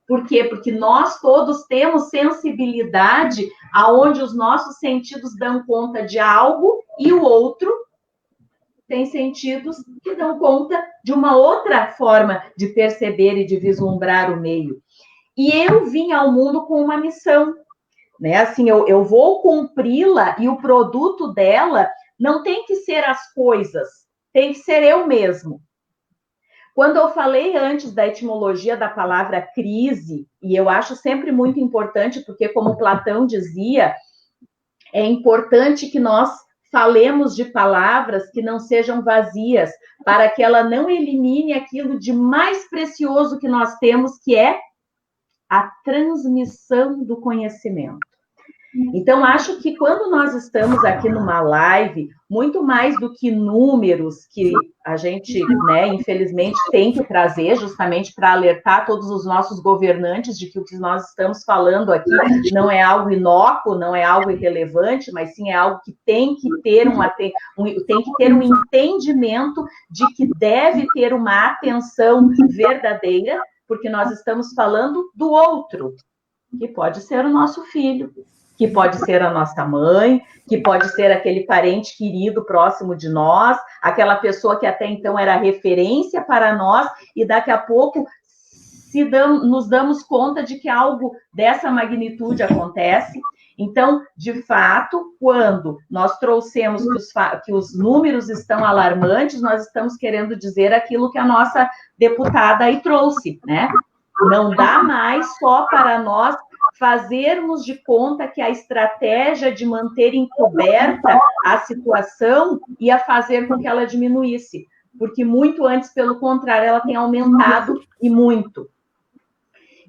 Por quê? Porque nós todos temos sensibilidade aonde os nossos sentidos dão conta de algo e o outro tem sentidos que dão conta de uma outra forma de perceber e de vislumbrar o meio. e eu vim ao mundo com uma missão, né? Assim, eu vou cumpri-la e o produto dela não tem que ser as coisas, tem que ser eu mesmo. Quando eu falei antes da etimologia da palavra crise, e eu acho sempre muito importante, porque como Platão dizia, é importante que nós falemos de palavras que não sejam vazias, para que ela não elimine aquilo de mais precioso que nós temos, que é a transmissão do conhecimento. Então, acho que quando nós estamos aqui numa live, muito mais do que números que a gente, né, infelizmente, tem que trazer justamente para alertar todos os nossos governantes de que o que nós estamos falando aqui não é algo inócuo, não é algo irrelevante, mas sim é algo que tem que ter um entendimento de que deve ter uma atenção verdadeira, porque nós estamos falando do outro, que pode ser o nosso filho, que pode ser a nossa mãe, que pode ser aquele parente querido próximo de nós, aquela pessoa que até então era referência para nós, e daqui a pouco nos damos conta de que algo dessa magnitude acontece. Então, de fato, quando nós trouxemos que os números estão alarmantes, nós estamos querendo dizer aquilo que a nossa deputada aí trouxe, né? Não dá mais só para nós fazermos de conta que a estratégia de manter encoberta a situação ia fazer com que ela diminuísse, porque muito antes, pelo contrário, ela tem aumentado e muito.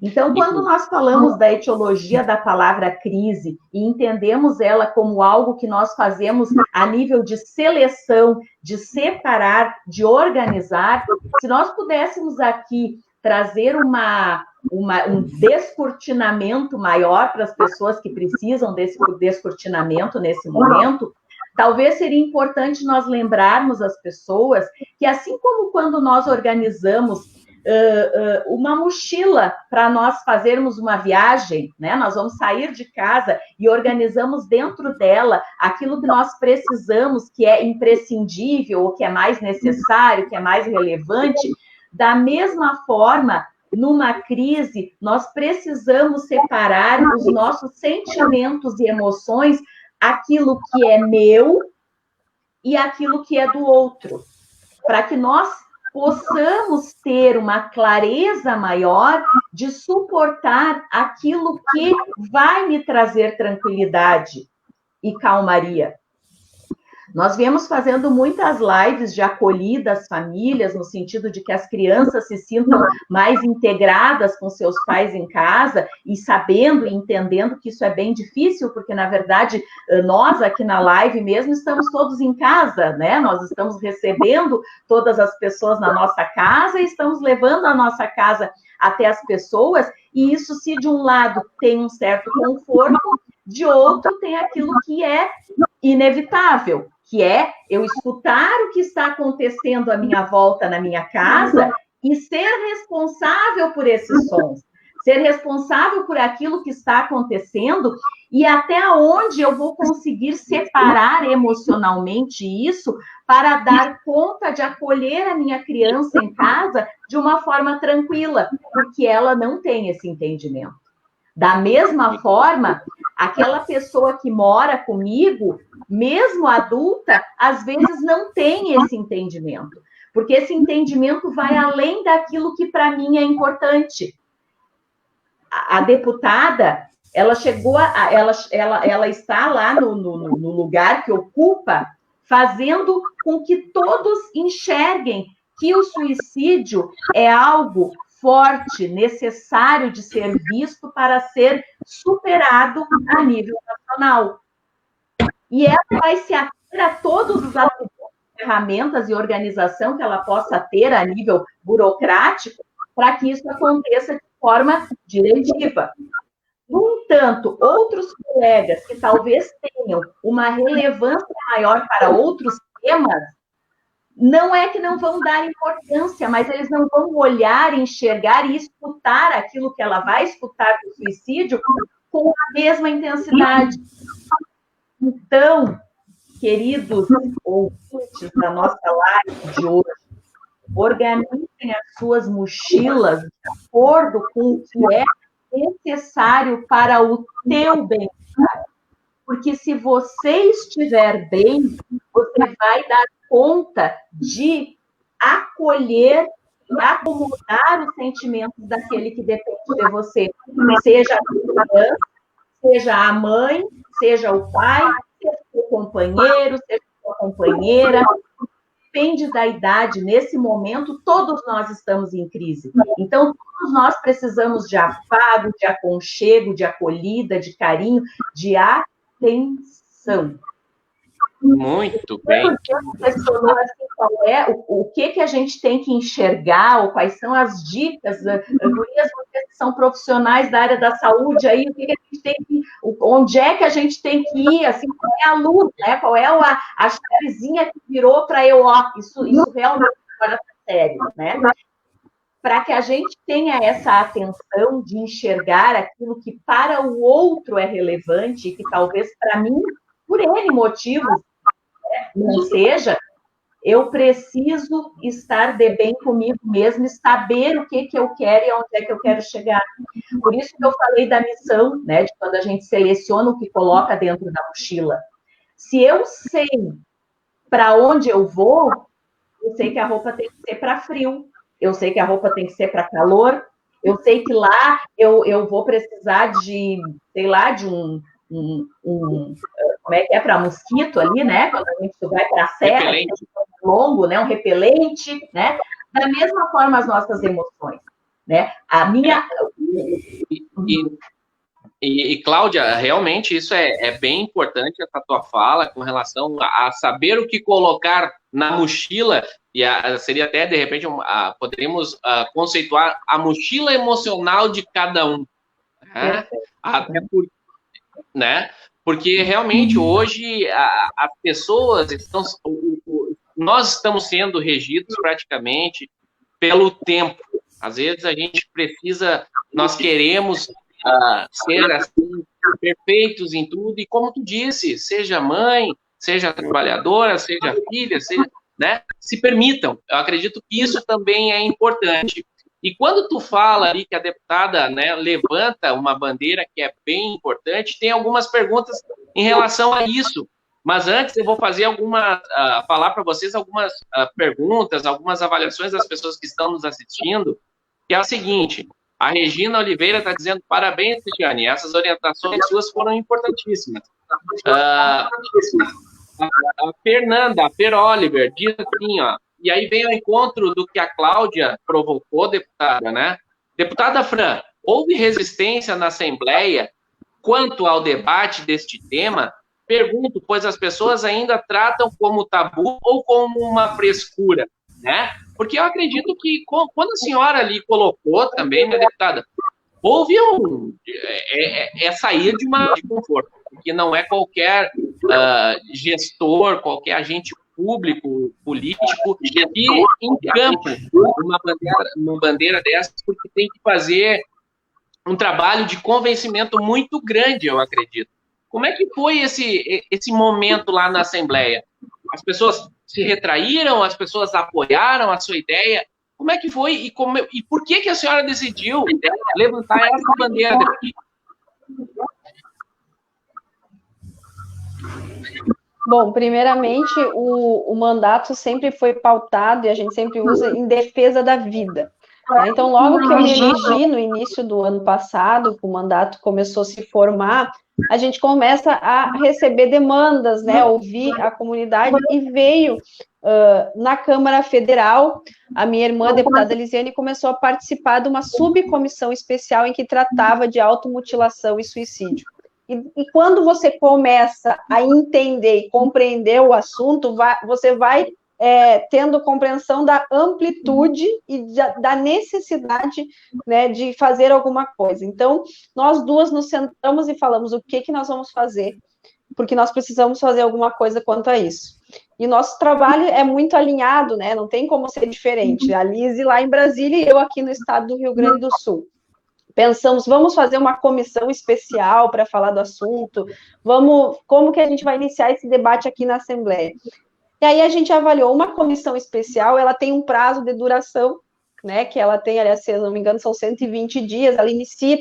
Então, quando nós falamos da etiologia da palavra crise e entendemos ela como algo que nós fazemos a nível de seleção, de separar, de organizar, se nós pudéssemos aqui trazer um descortinamento maior para as pessoas que precisam desse descortinamento nesse momento, talvez seria importante nós lembrarmos as pessoas que, assim como quando nós organizamos uma mochila para nós fazermos uma viagem, né? Nós vamos sair de casa e organizamos dentro dela aquilo que nós precisamos, que é imprescindível, ou que é mais necessário, que é mais relevante. Da mesma forma, numa crise, nós precisamos separar os nossos sentimentos e emoções, aquilo que é meu e aquilo que é do outro, para que nós possamos ter uma clareza maior de suportar aquilo que vai me trazer tranquilidade e calmaria. Nós viemos fazendo muitas lives de acolhida às famílias, no sentido de que as crianças se sintam mais integradas com seus pais em casa, e sabendo e entendendo que isso é bem difícil, porque, na verdade, nós aqui na live mesmo estamos todos em casa, né? Nós estamos recebendo todas as pessoas na nossa casa e estamos levando a nossa casa até as pessoas, e isso, se de um lado tem um certo conforto, de outro tem aquilo que é inevitável, que é eu escutar o que está acontecendo à minha volta na minha casa e ser responsável por esses sons, ser responsável por aquilo que está acontecendo e até onde eu vou conseguir separar emocionalmente isso para dar conta de acolher a minha criança em casa de uma forma tranquila, porque ela não tem esse entendimento. Da mesma forma, aquela pessoa que mora comigo, mesmo adulta, às vezes não tem esse entendimento, porque esse entendimento vai além daquilo que para mim é importante. A deputada, ela chegou, ela está lá no lugar que ocupa, fazendo com que todos enxerguem que o suicídio é algo forte, necessário de ser visto para ser superado a nível nacional. E ela vai se ater a todos os ferramentas e organização que ela possa ter a nível burocrático para que isso aconteça de forma diretiva. No entanto, outros colegas que talvez tenham uma relevância maior para outros temas, não é que não vão dar importância, mas eles não vão olhar, enxergar e escutar aquilo que ela vai escutar do suicídio com a mesma intensidade. Então, queridos ouvintes da nossa live de hoje, organizem as suas mochilas de acordo com o que é necessário para o teu bem-estar. Porque se você estiver bem, você vai dar conta de acolher e acomodar os sentimentos daquele que depende de você. Seja a criança, seja a mãe, seja o pai, seja o companheiro, seja a sua companheira. Depende da idade, nesse momento, todos nós estamos em crise. Então, todos nós precisamos de afago, de aconchego, de acolhida, de carinho, de atenção. Muito bem. Porque você questionou assim, qual é, o que a gente tem que enxergar, ou quais são as dicas, gurias, vocês que são profissionais da área da saúde, aí, o que a gente tem que, onde é que a gente tem que ir, assim, qual é a luz, né? Qual é a chavezinha que virou para eu, isso realmente agora é sério, né? Para que a gente tenha essa atenção de enxergar aquilo que para o outro é relevante, e que talvez para mim, por N motivos, não seja, eu preciso estar de bem comigo mesmo, saber o que eu quero e onde é que eu quero chegar. Por isso que eu falei da missão, né, de quando a gente seleciona o que coloca dentro da mochila. Se eu sei para onde eu vou, eu sei que a roupa tem que ser para frio, eu sei que a roupa tem que ser para calor, eu sei que lá eu vou precisar de, sei lá, de como é que é para mosquito ali, né? Quando a gente vai para a serra, longo, né? Um repelente, né? Da mesma forma as nossas emoções, né? A minha... E Cláudia, realmente isso é bem importante, essa tua fala com relação a saber o que colocar na mochila, e seria até, de repente, poderíamos conceituar a mochila emocional de cada um, né? Até porque, né? Porque realmente hoje as pessoas estão, nós estamos sendo regidos praticamente pelo tempo. Às vezes a gente precisa, nós queremos ser assim, perfeitos em tudo, e como tu disse, seja mãe, seja trabalhadora, seja filha, seja, né? Se permitam. Eu acredito que isso também é importante. E quando tu fala ali que a deputada, né, levanta uma bandeira que é bem importante, tem algumas perguntas em relação a isso. Mas antes eu vou fazer falar para vocês algumas perguntas, algumas avaliações das pessoas que estão nos assistindo, que é o seguinte: a Regina Oliveira está dizendo parabéns, Cristiane, essas orientações suas foram importantíssimas. A Fernanda, a Fer Oliver, diz assim, ó, e aí vem ao encontro do que a Cláudia provocou, deputada, né? Deputada Fran, houve resistência na Assembleia quanto ao debate deste tema? Pergunto, pois as pessoas ainda tratam como tabu ou como uma frescura, né? Porque eu acredito que, quando a senhora ali colocou também, minha deputada, houve sair de uma de conforto, porque não é qualquer gestor, qualquer agente público, político, que encampa uma bandeira dessas, porque tem que fazer um trabalho de convencimento muito grande, eu acredito. Como é que foi esse momento lá na Assembleia? As pessoas se retraíram, as pessoas apoiaram a sua ideia? Como é que foi e por que a senhora decidiu levantar essa bandeira daqui? Bom, primeiramente, o mandato sempre foi pautado, e a gente sempre usa, em defesa da vida. Então, logo que eu me elegi no início do ano passado, o mandato começou a se formar, a gente começa a receber demandas, né, ouvir a comunidade, e veio na Câmara Federal, a minha irmã, a deputada Elisiane, começou a participar de uma subcomissão especial em que tratava de automutilação e suicídio. E quando você começa a entender e compreender o assunto, você vai tendo compreensão da amplitude e da necessidade, né, de fazer alguma coisa. Então, nós duas nos sentamos e falamos o que nós vamos fazer, porque nós precisamos fazer alguma coisa quanto a isso. E nosso trabalho é muito alinhado, né? Não tem como ser diferente. A Lise lá em Brasília e eu aqui no estado do Rio Grande do Sul. Pensamos, vamos fazer uma comissão especial para falar do assunto, como que a gente vai iniciar esse debate aqui na Assembleia? E aí a gente avaliou uma comissão especial, ela tem um prazo de duração né, que ela tem, aliás, se eu não me engano, são 120 dias, ela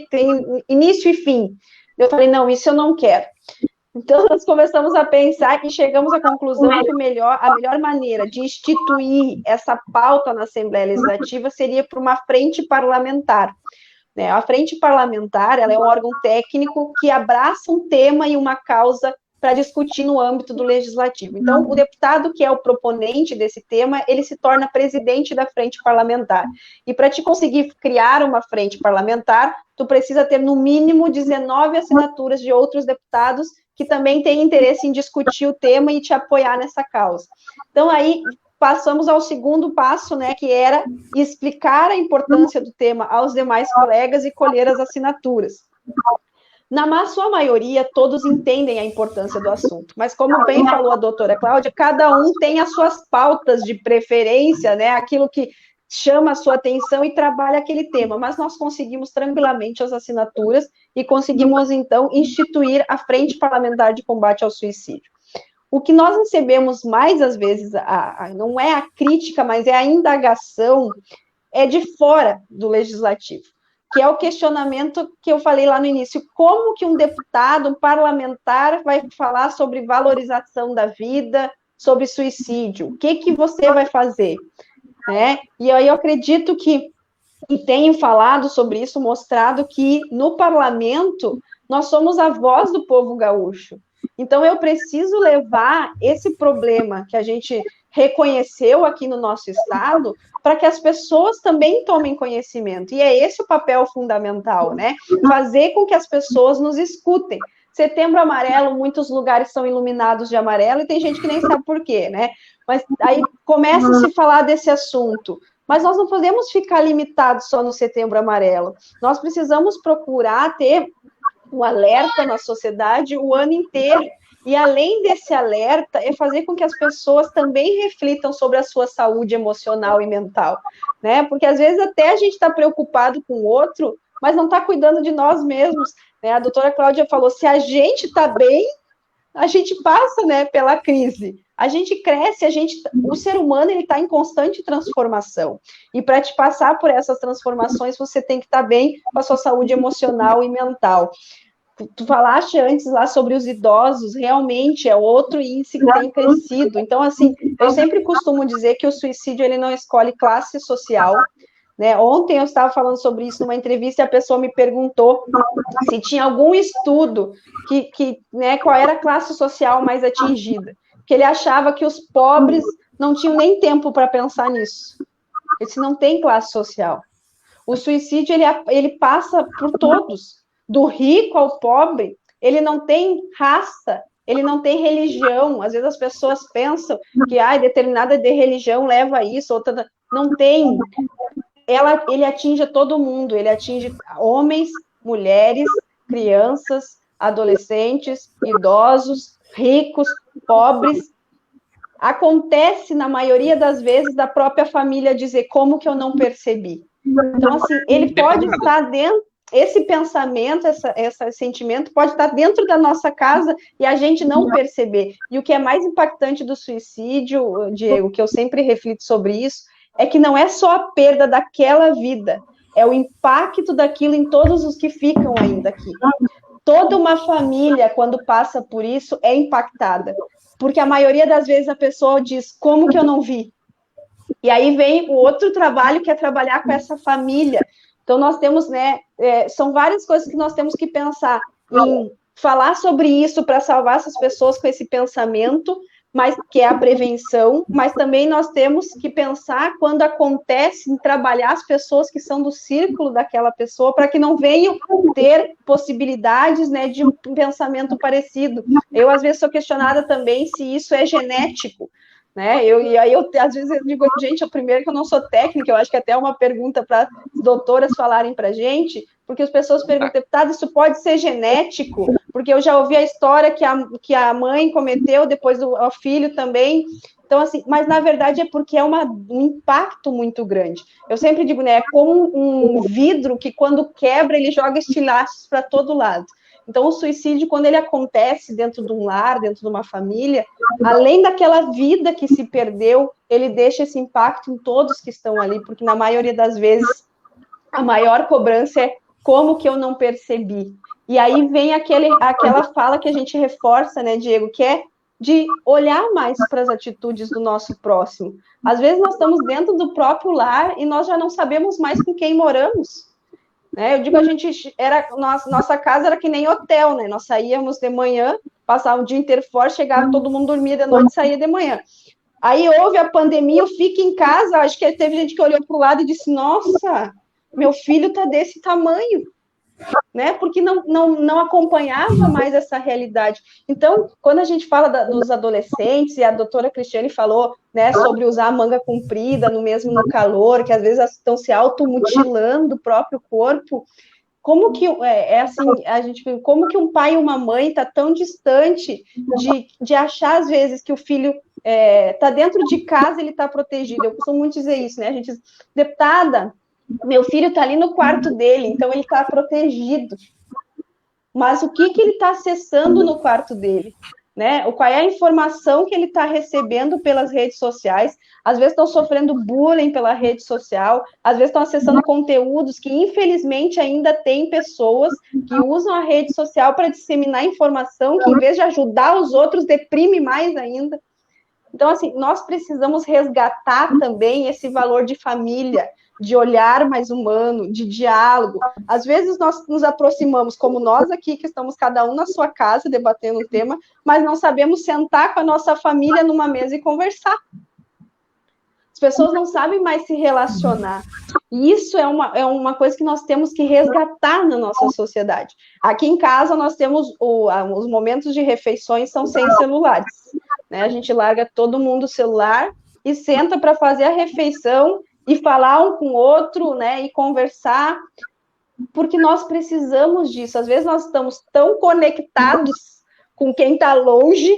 tem início e fim. Eu falei, não, isso eu não quero. Então, nós começamos a pensar e chegamos à conclusão que a melhor maneira de instituir essa pauta na Assembleia Legislativa seria por uma frente parlamentar. Né? A frente parlamentar, ela é um órgão técnico que abraça um tema e uma causa para discutir no âmbito do legislativo. Então, o deputado que é o proponente desse tema, ele se torna presidente da frente parlamentar. E para te conseguir criar uma frente parlamentar, tu precisa ter no mínimo 19 assinaturas de outros deputados que também têm interesse em discutir o tema e te apoiar nessa causa. Então, aí passamos ao segundo passo, né, que era explicar a importância do tema aos demais colegas e colher as assinaturas. Na sua maioria, todos entendem a importância do assunto, mas como bem falou a doutora Cláudia, cada um tem as suas pautas de preferência, né, aquilo que chama a sua atenção e trabalha aquele tema, mas nós conseguimos tranquilamente as assinaturas e conseguimos, então, instituir a Frente Parlamentar de Combate ao Suicídio. O que nós recebemos mais, às vezes, não é a crítica, mas é a indagação, é de fora do legislativo, que é o questionamento que eu falei lá no início, como que um deputado, um parlamentar vai falar sobre valorização da vida, sobre suicídio, o que você vai fazer? Né? E aí eu acredito que, e tenho falado sobre isso, mostrado que no parlamento nós somos a voz do povo gaúcho. Então eu preciso levar esse problema que a gente reconheceu aqui no nosso estado para que as pessoas também tomem conhecimento. E é esse o papel fundamental, né? Fazer com que as pessoas nos escutem. Setembro Amarelo, muitos lugares são iluminados de amarelo e tem gente que nem sabe por quê, né? Mas aí começa a se falar desse assunto. Mas nós não podemos ficar limitados só no Setembro Amarelo. Nós precisamos procurar ter um alerta na sociedade o ano inteiro. E além desse alerta, é fazer com que as pessoas também reflitam sobre a sua saúde emocional e mental, né? Porque às vezes até a gente está preocupado com o outro, mas não está cuidando de nós mesmos, né? A doutora Cláudia falou, se a gente está bem, a gente passa, né, pela crise. A gente cresce, o ser humano ele está em constante transformação. E para te passar por essas transformações, você tem que estar bem com a sua saúde emocional e mental. Tu falaste antes lá sobre os idosos, realmente é outro índice que tem crescido. Então, assim, eu sempre costumo dizer que o suicídio ele não escolhe classe social, né? Ontem eu estava falando sobre isso numa entrevista e a pessoa me perguntou se tinha algum estudo né, qual era a classe social mais atingida. Porque ele achava que os pobres não tinham nem tempo para pensar nisso. Ele disse, não tem classe social. O suicídio, ele passa por todos. Do rico ao pobre, ele não tem raça, ele não tem religião. Às vezes as pessoas pensam que determinada religião leva a isso, outra não tem. Ele atinge todo mundo, ele atinge homens, mulheres, crianças, adolescentes, idosos, ricos, pobres. Acontece, na maioria das vezes, da própria família dizer como que eu não percebi. Então, assim, ele pode estar dentro. Esse pensamento, esse sentimento pode estar dentro da nossa casa e a gente não perceber. E o que é mais impactante do suicídio, Diego, que eu sempre reflito sobre isso, é que não é só a perda daquela vida, é o impacto daquilo em todos os que ficam ainda aqui. Toda uma família, quando passa por isso, é impactada. Porque a maioria das vezes a pessoa diz, como que eu não vi? E aí vem o outro trabalho, que é trabalhar com essa família. Então, nós temos, né, são várias coisas que nós temos que pensar em falar sobre isso para salvar essas pessoas com esse pensamento, mas que é a prevenção, mas também nós temos que pensar quando acontece em trabalhar as pessoas que são do círculo daquela pessoa, para que não venham ter possibilidades, né, de um pensamento parecido. Eu, às vezes, sou questionada também se isso é genético, né? E aí às vezes eu digo, gente, primeiro que eu não sou técnica, eu acho que até é uma pergunta para as doutoras falarem para a gente, porque as pessoas perguntam, deputado, isso pode ser genético? Porque eu já ouvi a história que a mãe cometeu, depois o filho também. Então, assim, mas na verdade é porque é um impacto muito grande. Eu sempre digo, né, é como um vidro que quando quebra, ele joga estilhaços para todo lado. Então, o suicídio, quando ele acontece dentro de um lar, dentro de uma família, além daquela vida que se perdeu, ele deixa esse impacto em todos que estão ali, porque na maioria das vezes, a maior cobrança é como que eu não percebi. E aí vem aquela fala que a gente reforça, né, Diego, que é de olhar mais para as atitudes do nosso próximo. Às vezes nós estamos dentro do próprio lar e nós já não sabemos mais com quem moramos. Né? Eu digo, nossa casa era que nem hotel, né? Nós saíamos de manhã, passava o dia inteiro fora, chegava, todo mundo dormia de noite, saía de manhã. Aí houve a pandemia, eu fico em casa, acho que teve gente que olhou para o lado e disse, nossa, meu filho está desse tamanho. Né? Porque não acompanhava mais essa realidade. Então, quando a gente fala dos adolescentes, e a doutora Cristiane falou, né, sobre usar a manga comprida no calor, que às vezes estão se automutilando o próprio corpo, como que como que um pai e uma mãe está tão distante de achar, às vezes, que o filho está dentro de casa, ele está protegido. Eu costumo muito dizer isso, né? A gente diz, deputada, meu filho está ali no quarto dele, então ele está protegido. Mas o que ele está acessando no quarto dele? Né? Qual é a informação que ele está recebendo pelas redes sociais? Às vezes estão sofrendo bullying pela rede social, às vezes estão acessando conteúdos que, infelizmente, ainda tem pessoas que usam a rede social para disseminar informação que, em vez de ajudar os outros, deprime mais ainda. Então, assim, nós precisamos resgatar também esse valor de família, de olhar mais humano, de diálogo. Às vezes nós nos aproximamos, como nós aqui, que estamos cada um na sua casa debatendo um tema, mas não sabemos sentar com a nossa família numa mesa e conversar. As pessoas não sabem mais se relacionar. E isso é uma coisa que nós temos que resgatar na nossa sociedade. Aqui em casa nós temos os momentos de refeições são sem celulares. Né? A gente larga todo mundo o celular e senta para fazer a refeição e falar um com o outro, né, e conversar, porque nós precisamos disso. Às vezes nós estamos tão conectados com quem está longe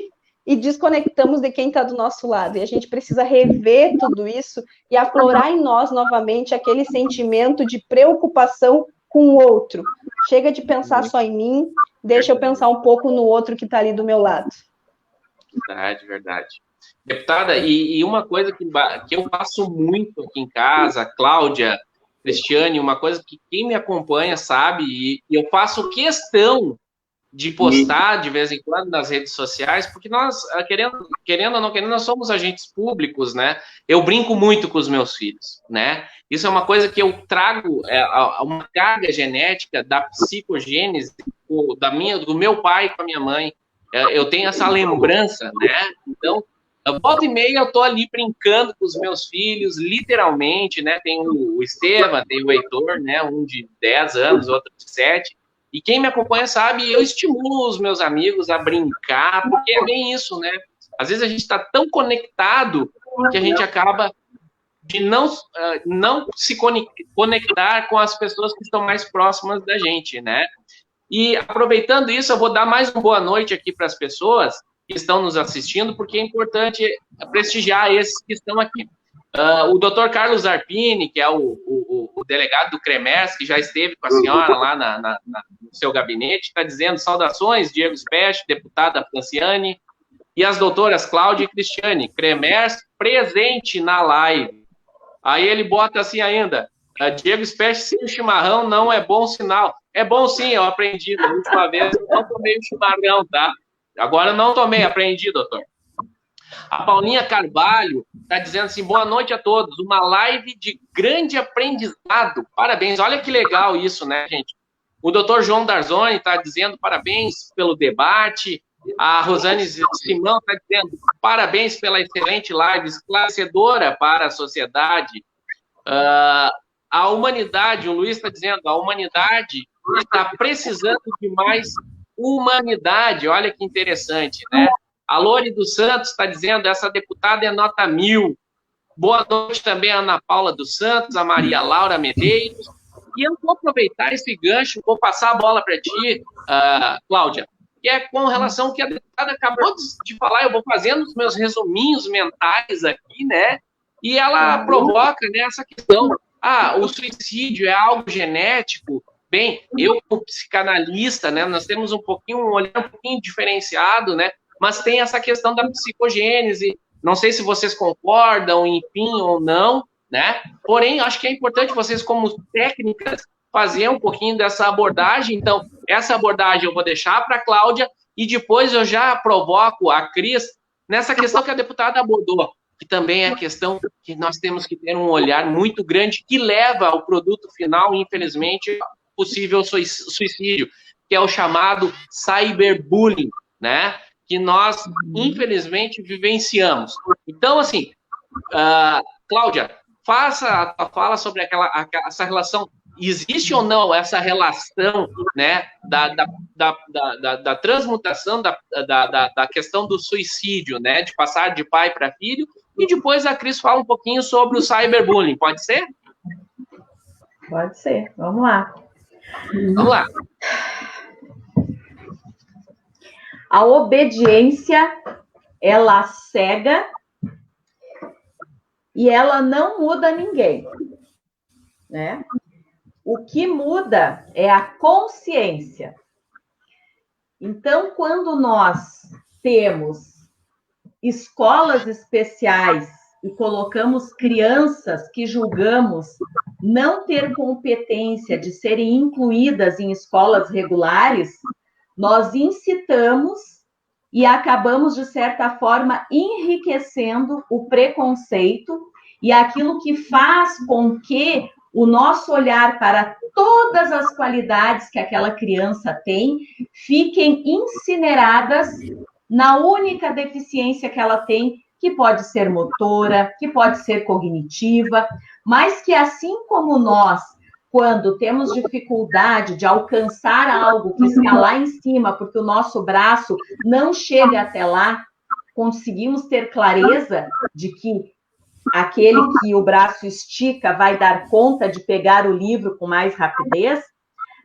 e desconectamos de quem está do nosso lado, e a gente precisa rever tudo isso e aflorar em nós novamente aquele sentimento de preocupação com o outro. Chega de pensar só em mim, deixa eu pensar um pouco no outro que está ali do meu lado. Verdade. Deputada, e uma coisa que eu faço muito aqui em casa, Cláudia, Cristiane, uma coisa que quem me acompanha sabe, e eu faço questão de postar de vez em quando nas redes sociais, porque nós, querendo ou não querendo, nós somos agentes públicos, né? Eu brinco muito com os meus filhos, né? Isso é uma coisa que eu trago, uma carga genética da psicogênese do meu pai com a minha mãe. Eu tenho essa lembrança, né? Então, volta e meia eu tô ali brincando com os meus filhos, literalmente, né? Tem o Estevam, tem o Heitor, né? Um de 10 anos, outro de 7. E quem me acompanha sabe, eu estimulo os meus amigos a brincar, porque é bem isso, né? Às vezes a gente está tão conectado que a gente acaba de não se conectar com as pessoas que estão mais próximas da gente, né? E aproveitando isso, eu vou dar mais uma boa noite aqui para as pessoas que estão nos assistindo, porque é importante prestigiar esses que estão aqui. O doutor Carlos Arpini, que é o delegado do CREMERS, que já esteve com a senhora lá no seu gabinete, está dizendo saudações, Diego Specht, deputada Franciane, e as doutoras Cláudia e Cristiane, CREMERS presente na live. Aí ele bota assim ainda, Diego Specht sem o chimarrão não é bom sinal. É bom sim, eu aprendi da última vez, não tomei o chimarrão, tá? Agora não tomei, aprendi, doutor. A Paulinha Carvalho está dizendo assim, boa noite a todos, uma live de grande aprendizado, parabéns, olha que legal isso, né, gente? O doutor João Darzoni está dizendo parabéns pelo debate, a Rosane Simão está dizendo parabéns pela excelente live, esclarecedora para a sociedade. A humanidade, o Luiz está dizendo, a humanidade está precisando de mais humanidade, olha que interessante, né? A Lore dos Santos está dizendo, essa deputada é nota 1000. Boa noite também a Ana Paula dos Santos, a Maria Laura Medeiros. E eu vou aproveitar esse gancho, vou passar a bola para ti, Cláudia, que é com relação ao que a deputada acabou de falar, eu vou fazendo os meus resuminhos mentais aqui, né? E ela provoca, né, essa questão, o suicídio é algo genético, Bem, eu como psicanalista, né, nós temos um olhar um pouquinho diferenciado, né, mas tem essa questão da psicogênese, não sei se vocês concordam, enfim, ou não, né, porém, acho que é importante vocês, como técnicas, fazer um pouquinho dessa abordagem. Então, essa abordagem eu vou deixar para a Cláudia, e depois eu já provoco a Cris nessa questão que a deputada abordou, que também é a questão que nós temos que ter um olhar muito grande que leva ao produto final, infelizmente, possível suicídio, que é o chamado cyberbullying, né? Que nós, infelizmente, vivenciamos. Então, assim, Cláudia, faça a tua fala sobre essa relação. Existe ou não essa relação, né, da transmutação da questão do suicídio, né, de passar de pai para filho, e depois a Cris fala um pouquinho sobre o cyberbullying, pode ser? Pode ser, vamos lá. Vamos lá. A obediência, ela cega e ela não muda ninguém, né? O que muda é a consciência. Então, quando nós temos escolas especiais e colocamos crianças que julgamos não ter competência de serem incluídas em escolas regulares, nós incitamos e acabamos, de certa forma, enriquecendo o preconceito e aquilo que faz com que o nosso olhar para todas as qualidades que aquela criança tem fiquem incineradas na única deficiência que ela tem, que pode ser motora, que pode ser cognitiva, mas que assim como nós, quando temos dificuldade de alcançar algo que está lá em cima, porque o nosso braço não chega até lá, conseguimos ter clareza de que aquele que o braço estica vai dar conta de pegar o livro com mais rapidez.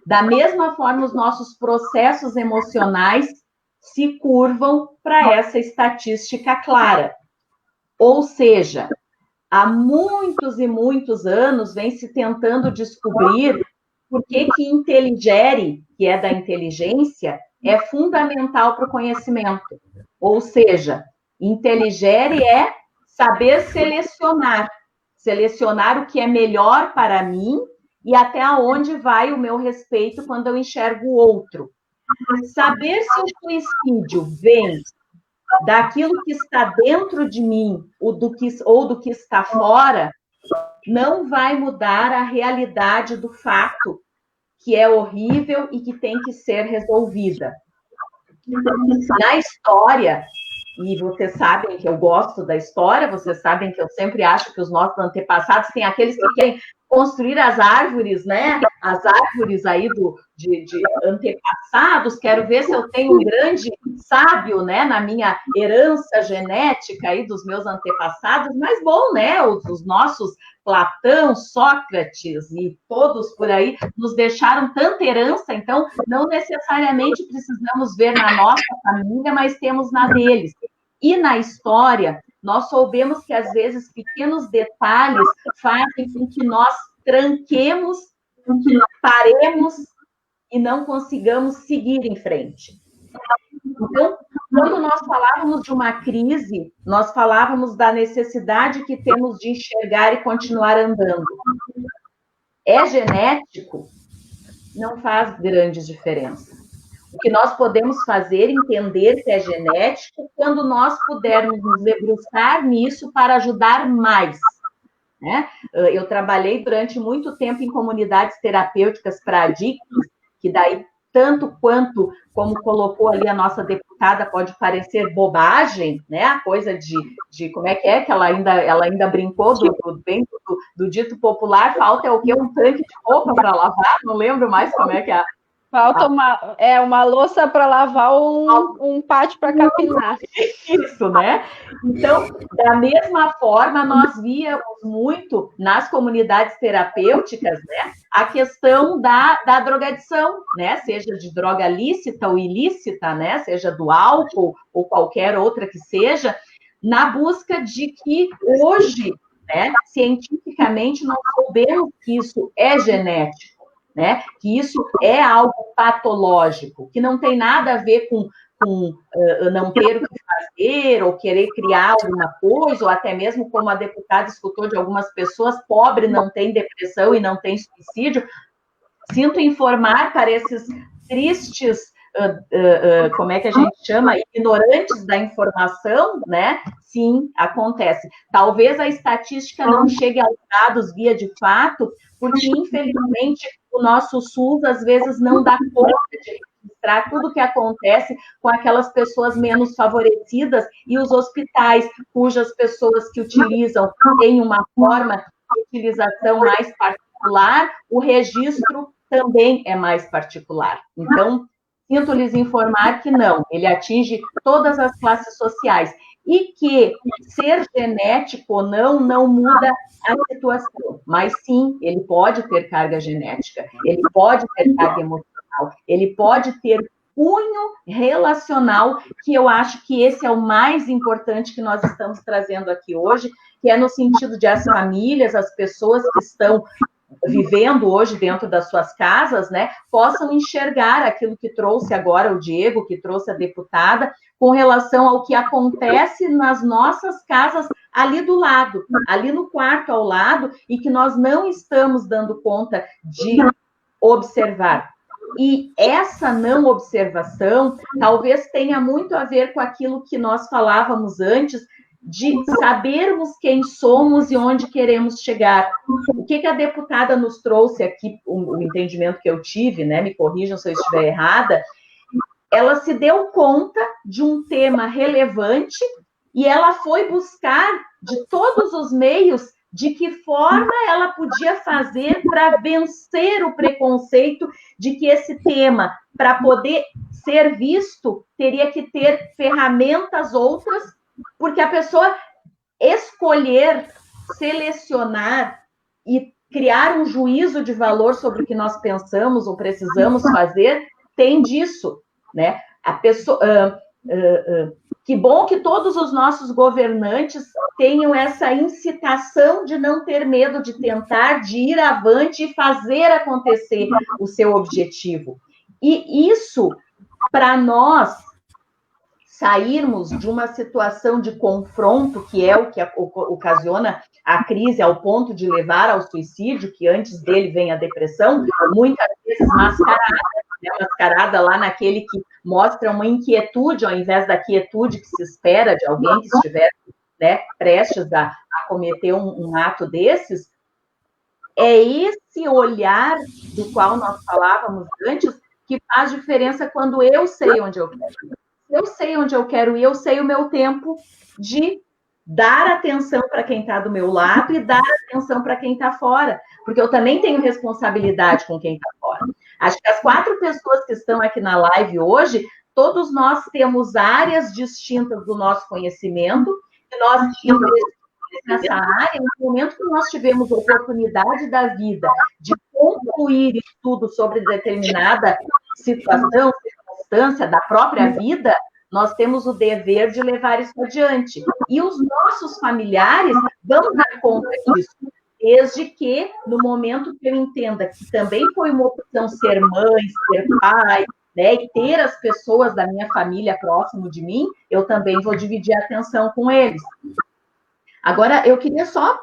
Da mesma forma, os nossos processos emocionais se curvam para essa estatística clara. Ou seja, há muitos e muitos anos vem se tentando descobrir por que inteligere, que é da inteligência, é fundamental para o conhecimento. Ou seja, inteligere é saber selecionar o que é melhor para mim e até onde vai o meu respeito quando eu enxergo o outro. Saber se o suicídio vem daquilo que está dentro de mim ou do que está fora, não vai mudar a realidade do fato, que é horrível e que tem que ser resolvida. Na história, e vocês sabem que eu gosto da história, vocês sabem que eu sempre acho que os nossos antepassados têm aqueles que querem construir as árvores, né? As árvores aí de antepassados. Quero ver se eu tenho um grande sábio, né? Na minha herança genética aí dos meus antepassados. Mas bom, né? Os nossos Platão, Sócrates e todos por aí nos deixaram tanta herança, então não necessariamente precisamos ver na nossa família, mas temos na deles. E na história, nós soubemos que, às vezes, pequenos detalhes fazem com que nós tranquemos, com que nós paremos e não consigamos seguir em frente. Então, quando nós falávamos de uma crise, nós falávamos da necessidade que temos de enxergar e continuar andando. É genético? Não faz grandes diferenças. O que nós podemos fazer, entender que é genético, quando nós pudermos nos debruçar nisso para ajudar mais. Né? Eu trabalhei durante muito tempo em comunidades terapêuticas para adictos, que daí, tanto quanto, como colocou ali a nossa deputada, pode parecer bobagem, né? A coisa de como é que ela ainda brincou do dito popular, falta o quê? Um tanque de roupa para lavar? Não lembro mais como é que é. Falta uma louça para lavar ou um pátio para capinar. Isso, né? Então, da mesma forma, nós víamos muito nas comunidades terapêuticas, né, a questão da drogadição, né? Seja de droga lícita ou ilícita, né? Seja do álcool ou qualquer outra que seja, na busca de que hoje, né, cientificamente, nós soubemos que isso é genético. né? Que isso é algo patológico, que não tem nada a ver com não ter o que fazer, ou querer criar alguma coisa, ou até mesmo, como a deputada escutou de algumas pessoas, pobre não tem depressão e não tem suicídio. Sinto informar para esses tristes, como é que a gente chama, ignorantes da informação, né? Sim, acontece. Talvez a estatística não chegue aos dados via de fato, porque, infelizmente, o nosso SUS, às vezes, não dá conta de registrar tudo o que acontece com aquelas pessoas menos favorecidas e os hospitais, cujas pessoas que utilizam têm uma forma de utilização mais particular, o registro também é mais particular. Então, sinto lhes informar que não, ele atinge todas as classes sociais e que ser genético ou não muda a situação, mas sim, ele pode ter carga genética, ele pode ter carga emocional, ele pode ter cunho relacional, que eu acho que esse é o mais importante que nós estamos trazendo aqui hoje, que é no sentido de as famílias, as pessoas que estão vivendo hoje dentro das suas casas, né, possam enxergar aquilo que trouxe agora o Diego, que trouxe a deputada, com relação ao que acontece nas nossas casas ali do lado, ali no quarto ao lado, e que nós não estamos dando conta de observar. E essa não observação talvez tenha muito a ver com aquilo que nós falávamos antes, de sabermos quem somos e onde queremos chegar. O que a deputada nos trouxe aqui, o entendimento que eu tive, né, me corrijam se eu estiver errada, ela se deu conta de um tema relevante e ela foi buscar de todos os meios de que forma ela podia fazer para vencer o preconceito de que esse tema, para poder ser visto, teria que ter ferramentas outras, porque a pessoa escolher, selecionar e criar um juízo de valor sobre o que nós pensamos ou precisamos fazer, tem disso, né? A pessoa... que bom que todos os nossos governantes tenham essa incitação de não ter medo de tentar, de ir avante e fazer acontecer o seu objetivo. E isso, para nós sairmos de uma situação de confronto, que é o que ocasiona a crise ao ponto de levar ao suicídio, que antes dele vem a depressão, muitas vezes mascarada lá naquele que mostra uma inquietude, ao invés da quietude que se espera de alguém que estiver, né, prestes a cometer um ato desses. É esse olhar do qual nós falávamos antes que faz diferença quando eu sei onde eu quero. Eu sei onde eu quero ir, eu sei o meu tempo de dar atenção para quem está do meu lado e dar atenção para quem está fora, porque eu também tenho responsabilidade com quem está fora. Acho que as 4 pessoas que estão aqui na live hoje, todos nós temos áreas distintas do nosso conhecimento, e nós investimos nessa área no momento que nós tivemos oportunidade da vida de concluir estudo sobre determinada situação, circunstância da própria vida, nós temos o dever de levar isso adiante. E os nossos familiares vão dar conta disso, desde que, no momento que eu entenda que também foi uma opção ser mãe, ser pai, né, e ter as pessoas da minha família próximo de mim, eu também vou dividir a atenção com eles. Agora, eu queria só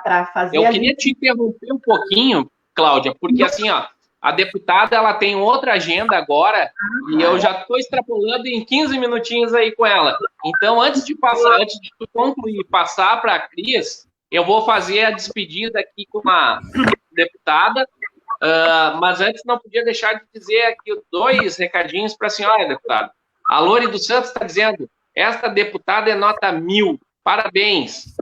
para fazer... Eu queria te interromper um pouquinho, Cláudia, porque assim, ó, a deputada, ela tem outra agenda agora, e eu já estou extrapolando em 15 minutinhos aí com ela. Então, antes de tu concluir, passar para a Cris, eu vou fazer a despedida aqui com a deputada, mas antes não podia deixar de dizer aqui 2 recadinhos para a senhora, deputada. A Lore dos Santos está dizendo, esta deputada é nota 1000, parabéns.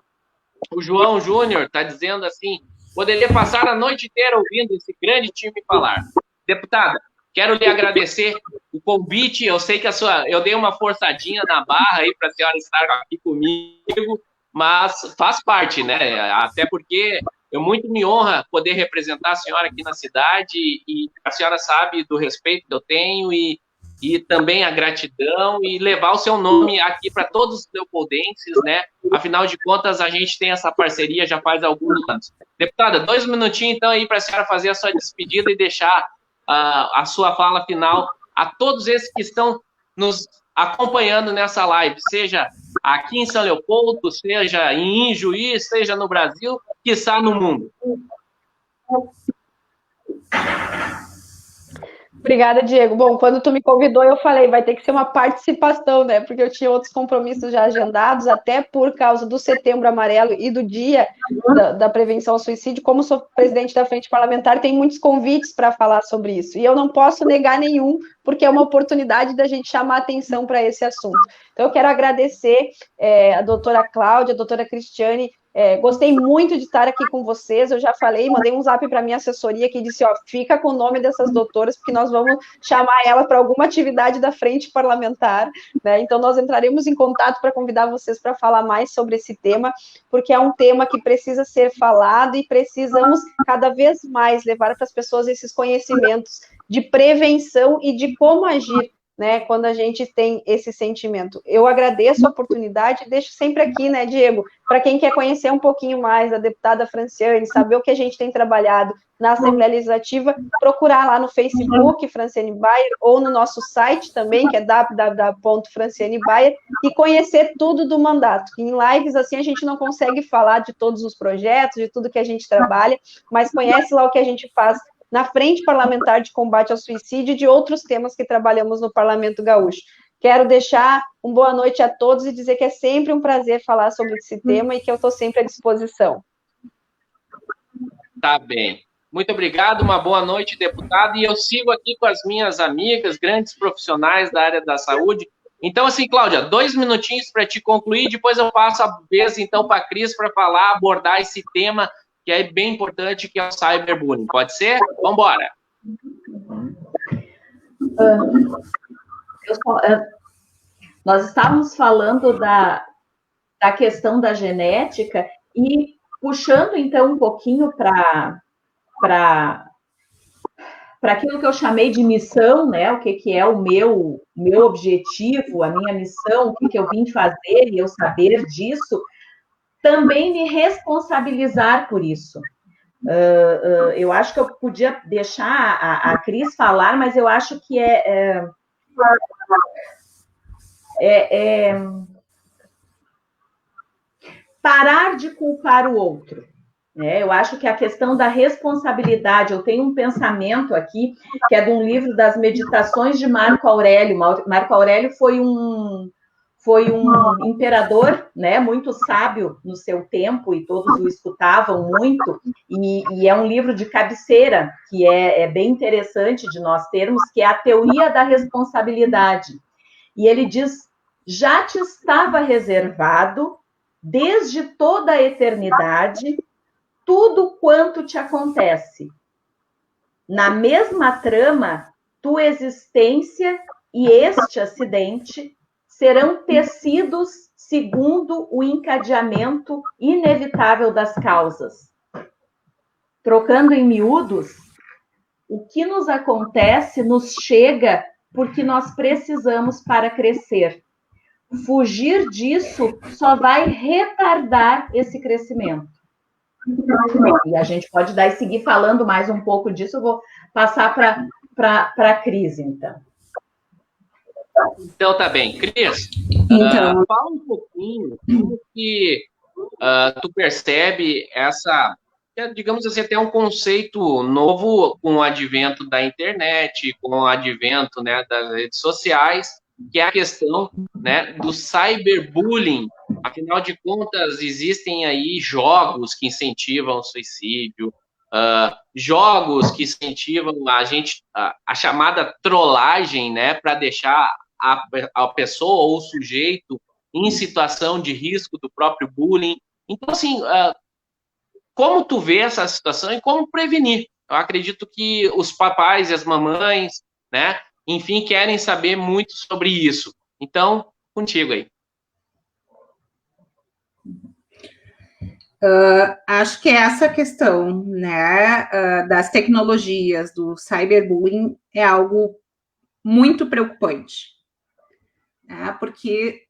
O João Júnior está dizendo assim, poderia passar a noite inteira ouvindo esse grande time falar. Deputada, quero lhe agradecer o convite. Eu sei que eu dei uma forçadinha na barra aí para a senhora estar aqui comigo, mas faz parte, né? Até porque muito me honra poder representar a senhora aqui na cidade e a senhora sabe do respeito que eu tenho e e também a gratidão e levar o seu nome aqui para todos os leopoldenses, né? Afinal de contas, a gente tem essa parceria já faz alguns anos. Deputada, 2 minutinhos, então, aí para a senhora fazer a sua despedida e deixar a sua fala final a todos esses que estão nos acompanhando nessa live, seja aqui em São Leopoldo, seja em Juiz, seja no Brasil, quiçá no mundo. Obrigada, Diego. Bom, quando tu me convidou, eu falei, vai ter que ser uma participação, né? Porque eu tinha outros compromissos já agendados, até por causa do Setembro Amarelo e do Dia da Prevenção ao Suicídio. Como sou presidente da Frente Parlamentar, tem muitos convites para falar sobre isso. E eu não posso negar nenhum, porque é uma oportunidade da gente chamar atenção para esse assunto. Então, eu quero agradecer a doutora Cláudia, a doutora Cristiane. Gostei muito de estar aqui com vocês, eu já falei, mandei um zap para minha assessoria que disse, fica com o nome dessas doutoras, porque nós vamos chamar ela para alguma atividade da frente parlamentar, né? Então nós entraremos em contato para convidar vocês para falar mais sobre esse tema, porque é um tema que precisa ser falado e precisamos cada vez mais levar para as pessoas esses conhecimentos de prevenção e de como agir, né, quando a gente tem esse sentimento. Eu agradeço a oportunidade, deixo sempre aqui, né, Diego, para quem quer conhecer um pouquinho mais da deputada Franciane, saber o que a gente tem trabalhado na Assembleia Legislativa, procurar lá no Facebook, Franciane Bayer, ou no nosso site também, que é www.francianebayer, e conhecer tudo do mandato. Em lives, assim, a gente não consegue falar de todos os projetos, de tudo que a gente trabalha, mas conhece lá o que a gente faz na Frente Parlamentar de Combate ao Suicídio e de outros temas que trabalhamos no Parlamento Gaúcho. Quero deixar uma boa noite a todos e dizer que é sempre um prazer falar sobre esse tema e que eu estou sempre à disposição. Tá bem. Muito obrigado, uma boa noite, deputado, e eu sigo aqui com as minhas amigas, grandes profissionais da área da saúde. Então, assim, Cláudia, 2 minutinhos para te concluir, depois eu passo a vez, então, para a Cris para falar, abordar esse tema que é bem importante, que é o cyberbullying. Pode ser? Vamos embora. Nós estávamos falando da questão da genética e puxando, então, um pouquinho para aquilo que eu chamei de missão, né? O que é o meu objetivo, a minha missão, o que eu vim fazer e eu saber disso, também me responsabilizar por isso. Eu acho que eu podia deixar a Cris falar, mas eu acho que parar de culpar o outro. Né? Eu acho que a questão da responsabilidade, eu tenho um pensamento aqui, que é de um livro das Meditações de Marco Aurélio. Marco Aurélio foi um imperador, né, muito sábio no seu tempo, e todos o escutavam muito, e é um livro de cabeceira, que é bem interessante de nós termos, que é a Teoria da Responsabilidade. E ele diz, já te estava reservado, desde toda a eternidade, tudo quanto te acontece. Na mesma trama, tua existência e este acidente serão tecidos segundo o encadeamento inevitável das causas. Trocando em miúdos, o que nos acontece nos chega porque nós precisamos para crescer. Fugir disso só vai retardar esse crescimento. E a gente pode dar e seguir falando mais um pouco disso. Eu vou passar para a Cris, então. Então, tá bem. Cris, fala um pouquinho como que tu percebe essa, digamos assim, até um conceito novo com o advento da internet, com o advento, né, das redes sociais, que é a questão, né, do cyberbullying. Afinal de contas, existem aí jogos que incentivam o suicídio, jogos que incentivam a chamada trollagem, né, para deixar a pessoa ou o sujeito em situação de risco do próprio bullying. Então, assim, como tu vê essa situação e como prevenir? Eu acredito que os papais e as mamães, né, enfim, querem saber muito sobre isso. Então, contigo aí. Acho que essa questão, né, das tecnologias, do cyberbullying, é algo muito preocupante, né? Porque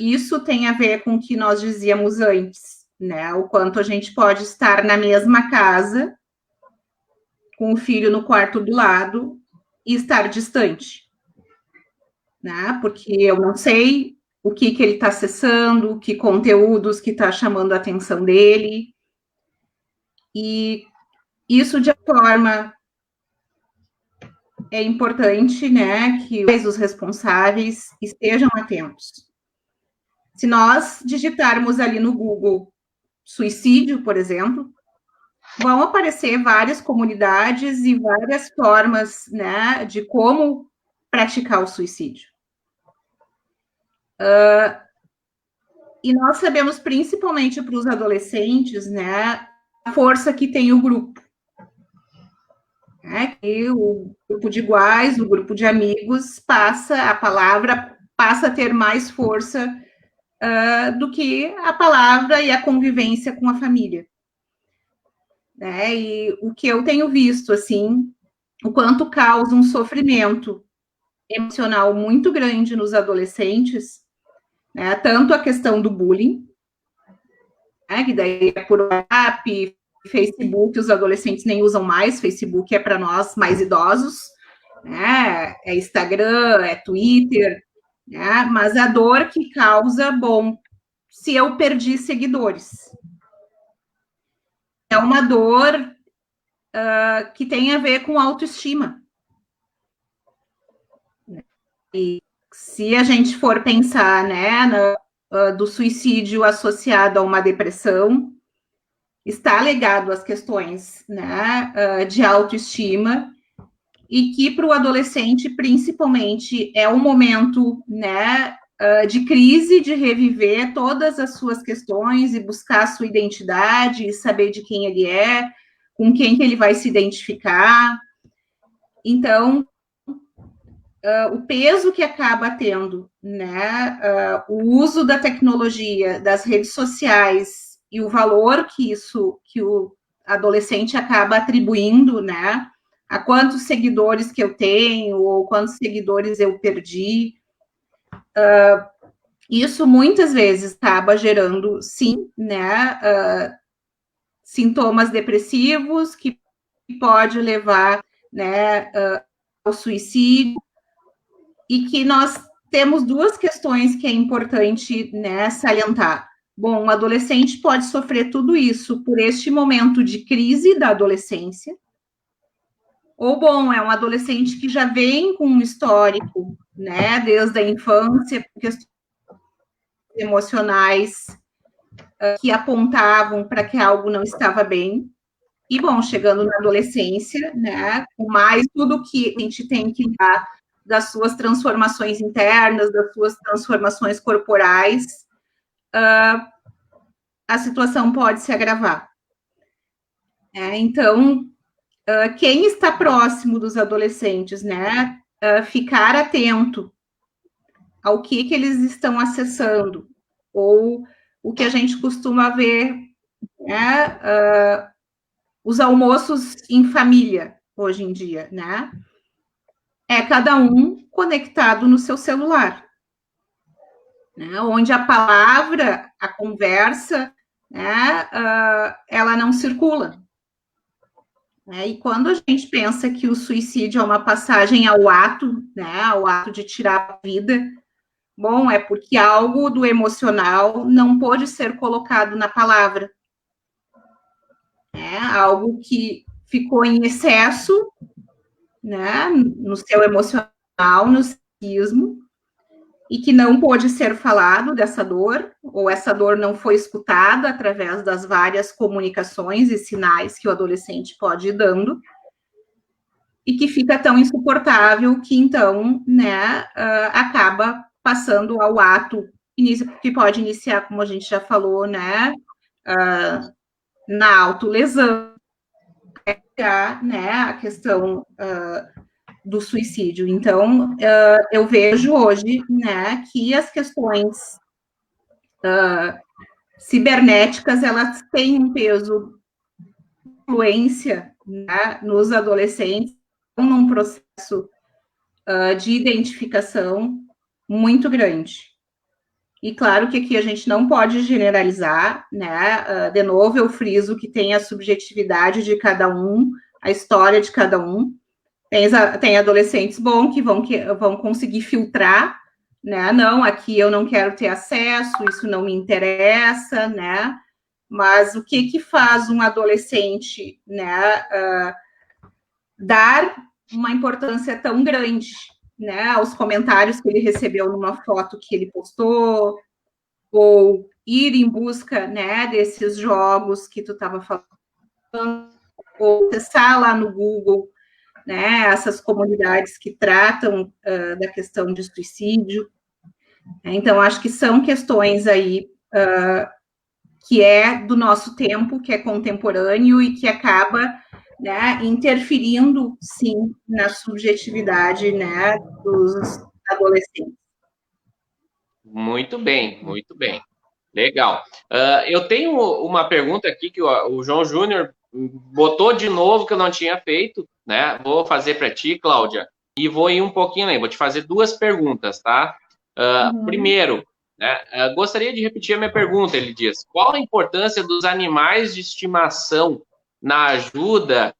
isso tem a ver com o que nós dizíamos antes, né? O quanto a gente pode estar na mesma casa, com o filho no quarto do lado, e estar distante, né? Porque eu não sei o que ele está acessando, que conteúdos que está chamando a atenção dele, e isso de forma é importante, né, que os responsáveis estejam atentos. Se nós digitarmos ali no Google suicídio, por exemplo, vão aparecer várias comunidades e várias formas, né, de como praticar o suicídio. E nós sabemos, principalmente para os adolescentes, né, a força que tem o grupo. Né, que o grupo de iguais, o grupo de amigos, a palavra passa a ter mais força do que a palavra e a convivência com a família. Né? E o que eu tenho visto, assim, o quanto causa um sofrimento emocional muito grande nos adolescentes, né? Tanto a questão do bullying, né? Que daí é por WhatsApp, Facebook, os adolescentes nem usam mais, Facebook é para nós mais idosos, né? É Instagram, é Twitter, né? Mas a dor que causa, bom, se eu perdi seguidores. É uma dor que tem a ver com autoestima. E se a gente for pensar, né, do suicídio associado a uma depressão, está ligado às questões, né, de autoestima, e que para o adolescente, principalmente, é um momento, né, de crise, de reviver todas as suas questões e buscar a sua identidade, e saber de quem ele é, com quem que ele vai se identificar. Então, o peso que acaba tendo, né, o uso da tecnologia, das redes sociais e o valor que o adolescente acaba atribuindo, né, a quantos seguidores que eu tenho ou quantos seguidores eu perdi, isso muitas vezes acaba gerando, sim, né, sintomas depressivos que pode levar, né, ao suicídio. E que nós temos duas questões que é importante, né, salientar. Bom, um adolescente pode sofrer tudo isso por este momento de crise da adolescência, ou, bom, é um adolescente que já vem com um histórico, né, desde a infância, questões emocionais que apontavam para que algo não estava bem, e, bom, chegando na adolescência, né, com mais tudo que a gente tem que lidar das suas transformações internas, das suas transformações corporais, a situação pode se agravar. Então, quem está próximo dos adolescentes, né, ficar atento ao que eles estão acessando, ou o que a gente costuma ver, né, os almoços em família, hoje em dia, né, é cada um conectado no seu celular, né, onde a palavra, a conversa, né, ela não circula. Né, e quando a gente pensa que o suicídio é uma passagem ao ato, né, ao ato de tirar a vida, bom, é porque algo do emocional não pôde ser colocado na palavra. Né, algo que ficou em excesso, né, no seu emocional, no psiquismo, e que não pôde ser falado dessa dor, ou essa dor não foi escutada através das várias comunicações e sinais que o adolescente pode ir dando, e que fica tão insuportável que, então, né, acaba passando ao ato, que pode iniciar, como a gente já falou, né, na autolesão, né, a questão do suicídio. Então, eu vejo hoje, né, que as questões cibernéticas, elas têm um peso de influência, né, nos adolescentes, num processo de identificação muito grande. E claro que aqui a gente não pode generalizar, né? De novo, eu friso que tem a subjetividade de cada um, a história de cada um. Tem adolescentes bons que vão conseguir filtrar, né? Não, aqui eu não quero ter acesso, isso não me interessa, né? Mas o que faz um adolescente, né, dar uma importância tão grande, né, aos comentários que ele recebeu numa foto que ele postou, ou ir em busca, né, desses jogos que tu estava falando, ou acessar lá no Google, né, essas comunidades que tratam da questão de suicídio. Então, acho que são questões aí que é do nosso tempo, que é contemporâneo e que acaba, né, interferindo, sim, na subjetividade, né, dos adolescentes. Muito bem, muito bem. Legal. Eu tenho uma pergunta aqui que o João Júnior botou de novo que eu não tinha feito, né? Vou fazer para ti, Cláudia, e vou ir um pouquinho aí. Vou te fazer duas perguntas, tá? Primeiro, né, gostaria de repetir a minha pergunta. Ele diz: qual a importância dos animais de estimação na ajuda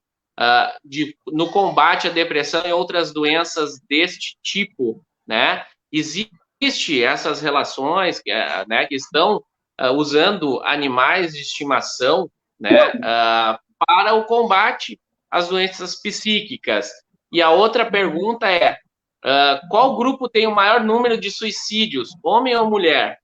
no combate à depressão e outras doenças deste tipo, né? Existe essas relações, né, que estão usando animais de estimação, né, para o combate às doenças psíquicas. E a outra pergunta é: qual grupo tem o maior número de suicídios, homem ou mulher?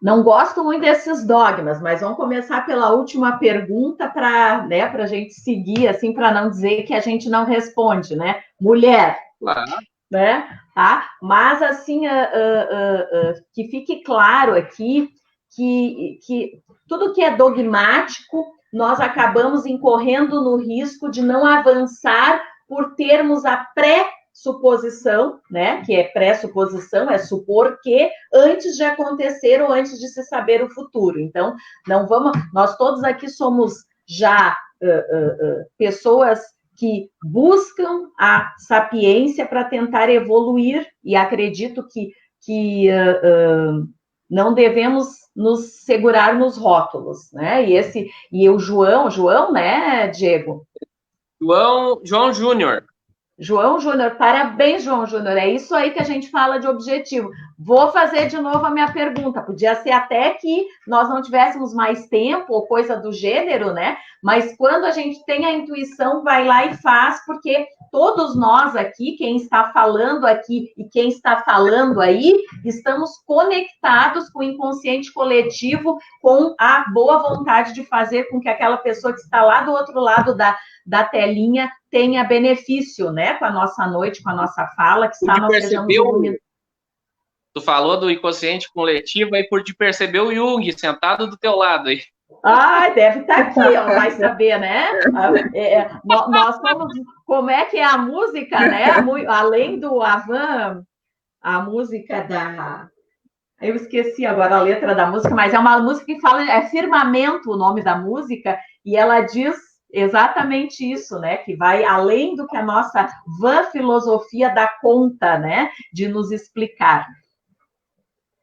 Não gosto muito desses dogmas, mas vamos começar pela última pergunta para, né, a gente seguir, assim, para não dizer que a gente não responde, né? Mulher. Claro. Né? Tá? Mas, assim, que fique claro aqui que tudo que é dogmático, nós acabamos incorrendo no risco de não avançar por termos a pré-suposição, né? Que é pré-suposição, é supor que antes de acontecer ou antes de se saber o futuro. Então, não vamos. Nós todos aqui somos já pessoas que buscam a sapiência para tentar evoluir, e acredito que não devemos nos segurar nos rótulos, né? E o João, né, Diego? João Júnior. João Júnior, parabéns, João Júnior. É isso aí que a gente fala de objetivo. Vou fazer de novo a minha pergunta. Podia ser até que nós não tivéssemos mais tempo ou coisa do gênero, né? Mas quando a gente tem a intuição, vai lá e faz, porque todos nós aqui, quem está falando aqui e quem está falando aí, estamos conectados com o inconsciente coletivo, com a boa vontade de fazer com que aquela pessoa que está lá do outro lado da telinha tenha benefício, né, com a nossa noite, com a nossa fala, que está nós sejamos iluminados. Tu falou do inconsciente coletivo aí por te perceber o Jung sentado do teu lado aí. Ah, deve estar aqui, ó, vai saber, né? Nós somos, como é que é a música, né? Além do Avan, a música da... Eu esqueci agora a letra da música, mas é uma música que fala, é Firmamento o nome da música, e ela diz exatamente isso, né? Que vai além do que a nossa vã filosofia dá conta, né? De nos explicar.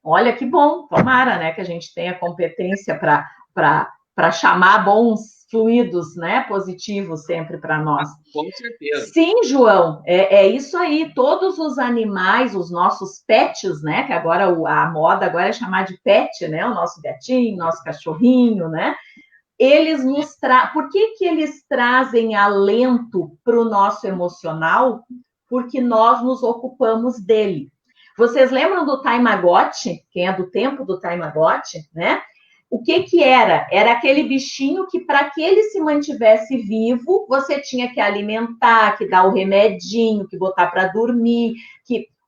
Olha que bom, tomara, né? Que a gente tenha competência para chamar bons fluidos, né? Positivos sempre para nós. Com certeza. Sim, João, é isso aí. Todos os animais, os nossos pets, né? Que agora a moda agora é chamar de pet, né? O nosso gatinho, nosso cachorrinho, né? Eles nos Por que eles trazem alento para o nosso emocional? Porque nós nos ocupamos dele. Vocês lembram do Tamagotchi? Quem é do tempo do Tamagotchi, né? O que era? Era aquele bichinho que, para que ele se mantivesse vivo, você tinha que alimentar, que dar o remedinho, que botar para dormir,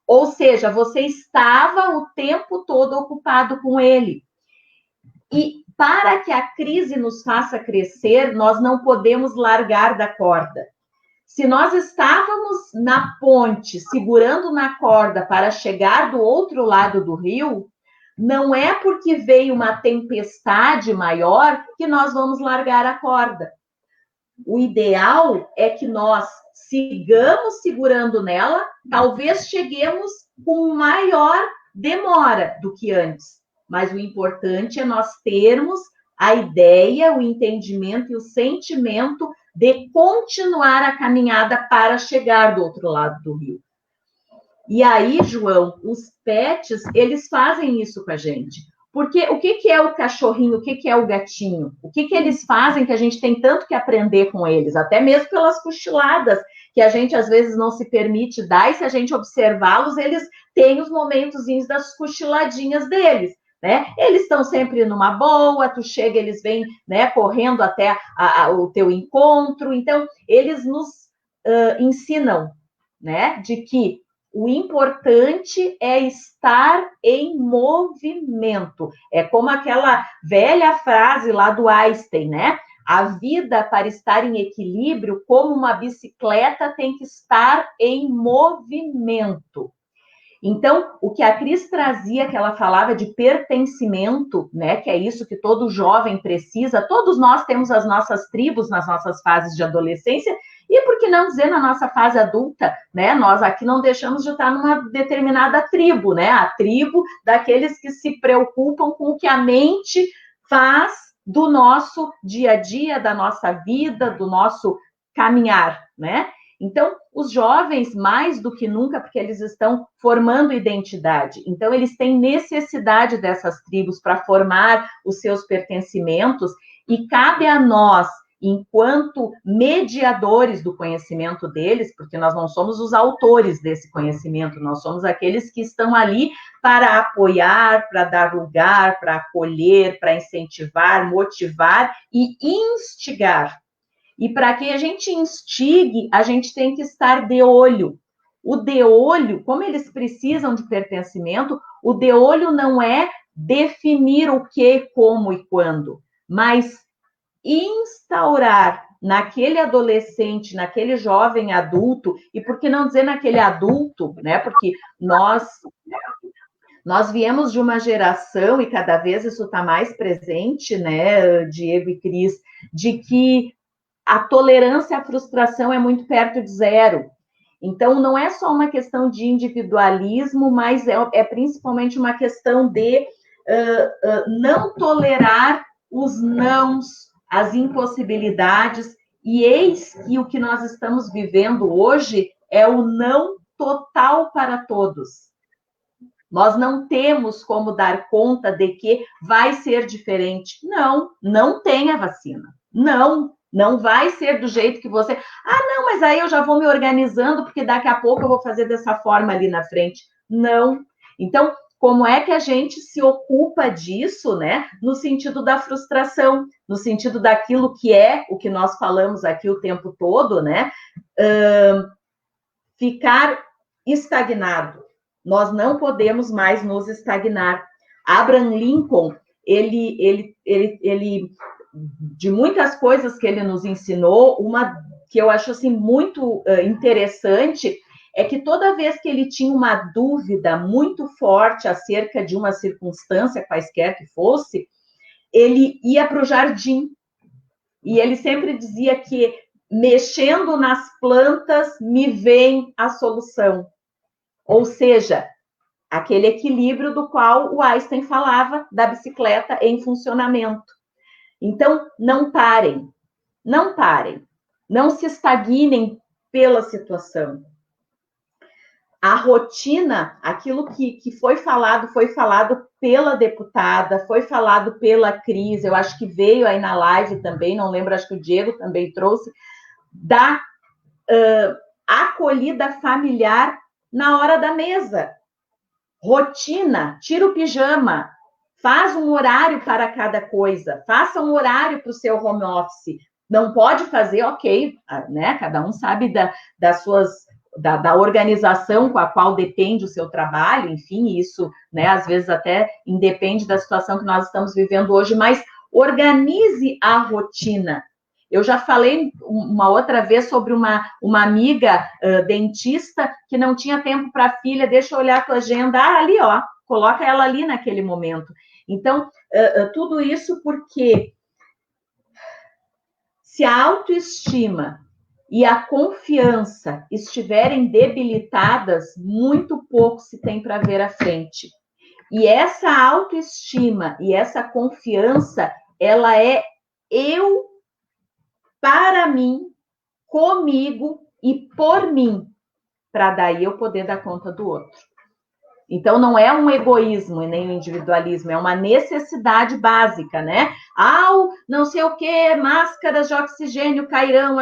ou seja, você estava o tempo todo ocupado com ele. E para que a crise nos faça crescer, nós não podemos largar da corda. Se nós estávamos na ponte, segurando na corda para chegar do outro lado do rio, não é porque veio uma tempestade maior que nós vamos largar a corda. O ideal é que nós sigamos segurando nela, talvez cheguemos com maior demora do que antes, mas o importante é nós termos a ideia, o entendimento e o sentimento de continuar a caminhada para chegar do outro lado do rio. E aí, João, os pets, eles fazem isso com a gente. Porque o que é o cachorrinho, o que é o gatinho? O que eles fazem que a gente tem tanto que aprender com eles? Até mesmo pelas cochiladas, que a gente às vezes não se permite dar, e se a gente observá-los, eles têm os momentozinhos das cochiladinhas deles, né? Eles estão sempre numa boa, tu chega, eles vêm, né, correndo até o teu encontro. Então, eles nos ensinam, né, de que o importante é estar em movimento. É como aquela velha frase lá do Einstein, né? A vida, para estar em equilíbrio, como uma bicicleta, tem que estar em movimento. Então, o que a Cris trazia, que ela falava de pertencimento, né, que é isso que todo jovem precisa, todos nós temos as nossas tribos nas nossas fases de adolescência, e por que não dizer na nossa fase adulta, né? Nós aqui não deixamos de estar numa determinada tribo, né? A tribo daqueles que se preocupam com o que a mente faz do nosso dia a dia, da nossa vida, do nosso caminhar, né? Então, os jovens, mais do que nunca, porque eles estão formando identidade, então eles têm necessidade dessas tribos para formar os seus pertencimentos, e cabe a nós, enquanto mediadores do conhecimento deles, porque nós não somos os autores desse conhecimento, nós somos aqueles que estão ali para apoiar, para dar lugar, para acolher, para incentivar, motivar e instigar. E para que a gente instigue, a gente tem que estar de olho. O de olho, como eles precisam de pertencimento, o de olho não é definir o que, como e quando, mas instaurar naquele adolescente, naquele jovem adulto, e por que não dizer naquele adulto, né? Porque nós viemos de uma geração, e cada vez isso está mais presente, né, Diego e Cris, de que a tolerância à frustração é muito perto de zero. Então, não é só uma questão de individualismo, mas é principalmente uma questão de não tolerar os nãos, as impossibilidades, e eis que o que nós estamos vivendo hoje é o não total para todos. Nós não temos como dar conta de que vai ser diferente. Não tem a vacina. Não vai ser do jeito que você... não, mas aí eu já vou me organizando, porque daqui a pouco eu vou fazer dessa forma ali na frente. Não. Então, como é que a gente se ocupa disso, né? No sentido da frustração, no sentido daquilo que é o que nós falamos aqui o tempo todo, né? Ficar estagnado. Nós não podemos mais nos estagnar. Abraham Lincoln, ele de muitas coisas que ele nos ensinou, uma que eu acho assim muito interessante é que toda vez que ele tinha uma dúvida muito forte acerca de uma circunstância, quaisquer que fosse, ele ia para o jardim. E ele sempre dizia que, mexendo nas plantas, me vem a solução. Ou seja, aquele equilíbrio do qual o Einstein falava da bicicleta em funcionamento. Então, não parem, não se estagnem pela situação. A rotina, aquilo que foi falado pela deputada, foi falado pela Cris, eu acho que veio aí na live também, não lembro, acho que o Diego também trouxe, da acolhida familiar na hora da mesa. Rotina, tira o pijama, faz um horário para cada coisa, faça um horário para o seu home office. Não pode fazer, ok, né? Cada um sabe da organização com a qual depende o seu trabalho, enfim, isso, né, às vezes até independe da situação que nós estamos vivendo hoje, mas organize a rotina. Eu já falei uma outra vez sobre uma amiga dentista que não tinha tempo para a filha, deixa eu olhar a tua agenda, ali, ó, coloca ela ali naquele momento. Então, tudo isso porque Se a autoestima e a confiança estiverem debilitadas, muito pouco se tem para ver à frente. E essa autoestima e essa confiança, ela é eu, para mim, comigo e por mim, para daí eu poder dar conta do outro. Então, não é um egoísmo e nem um individualismo, é uma necessidade básica, né? Não sei o que, máscaras de oxigênio cairão,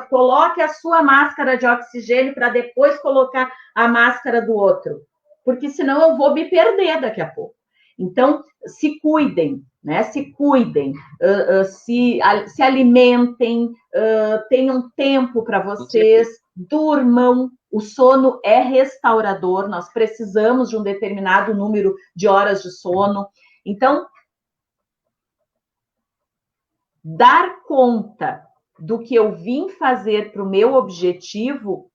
coloque a sua máscara de oxigênio para depois colocar a máscara do outro, porque senão eu vou me perder daqui a pouco. Então, se cuidem, né? Se cuidem, se alimentem, tenham tempo para vocês, durmam. O sono é restaurador, nós precisamos de um determinado número de horas de sono. Então, dar conta do que eu vim fazer para o meu objetivo,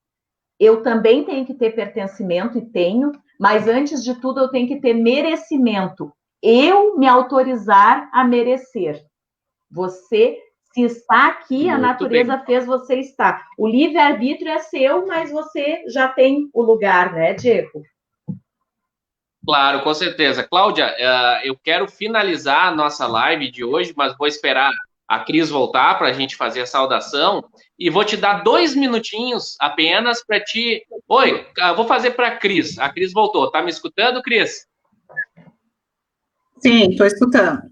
eu também tenho que ter pertencimento, e tenho, mas antes de tudo eu tenho que ter merecimento. Eu me autorizar a merecer. Você, se está aqui, a natureza fez você estar. O livre-arbítrio é seu, mas você já tem o lugar, né, Diego? Claro, com certeza. Cláudia, eu quero finalizar a nossa live de hoje, mas vou esperar a Cris voltar para a gente fazer a saudação e vou te dar 2 minutinhos apenas para ti. Oi, vou fazer para a Cris. A Cris voltou. Tá me escutando, Cris? Sim, estou escutando.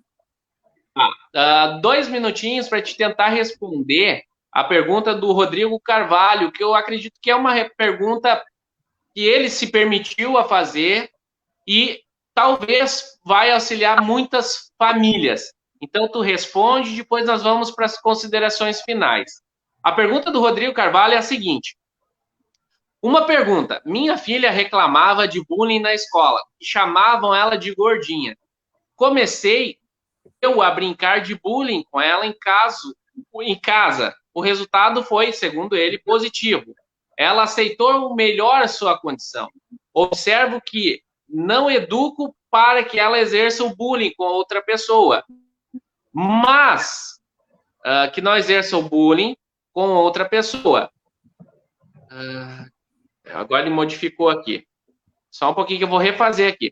2 minutinhos para te tentar responder a pergunta do Rodrigo Carvalho, que eu acredito que é uma pergunta que ele se permitiu a fazer e talvez vai auxiliar muitas famílias. Então, tu responde, depois nós vamos para as considerações finais. A pergunta do Rodrigo Carvalho é a seguinte. Uma pergunta. Minha filha reclamava de bullying na escola, e chamavam ela de gordinha. Comecei eu a brincar de bullying com ela em casa. O resultado foi, segundo ele, positivo. Ela aceitou melhor a sua condição. Observo que não educo para que ela exerça o bullying com outra pessoa, mas que não exerça o bullying com outra pessoa. Agora ele modificou aqui. Só um pouquinho que eu vou refazer aqui.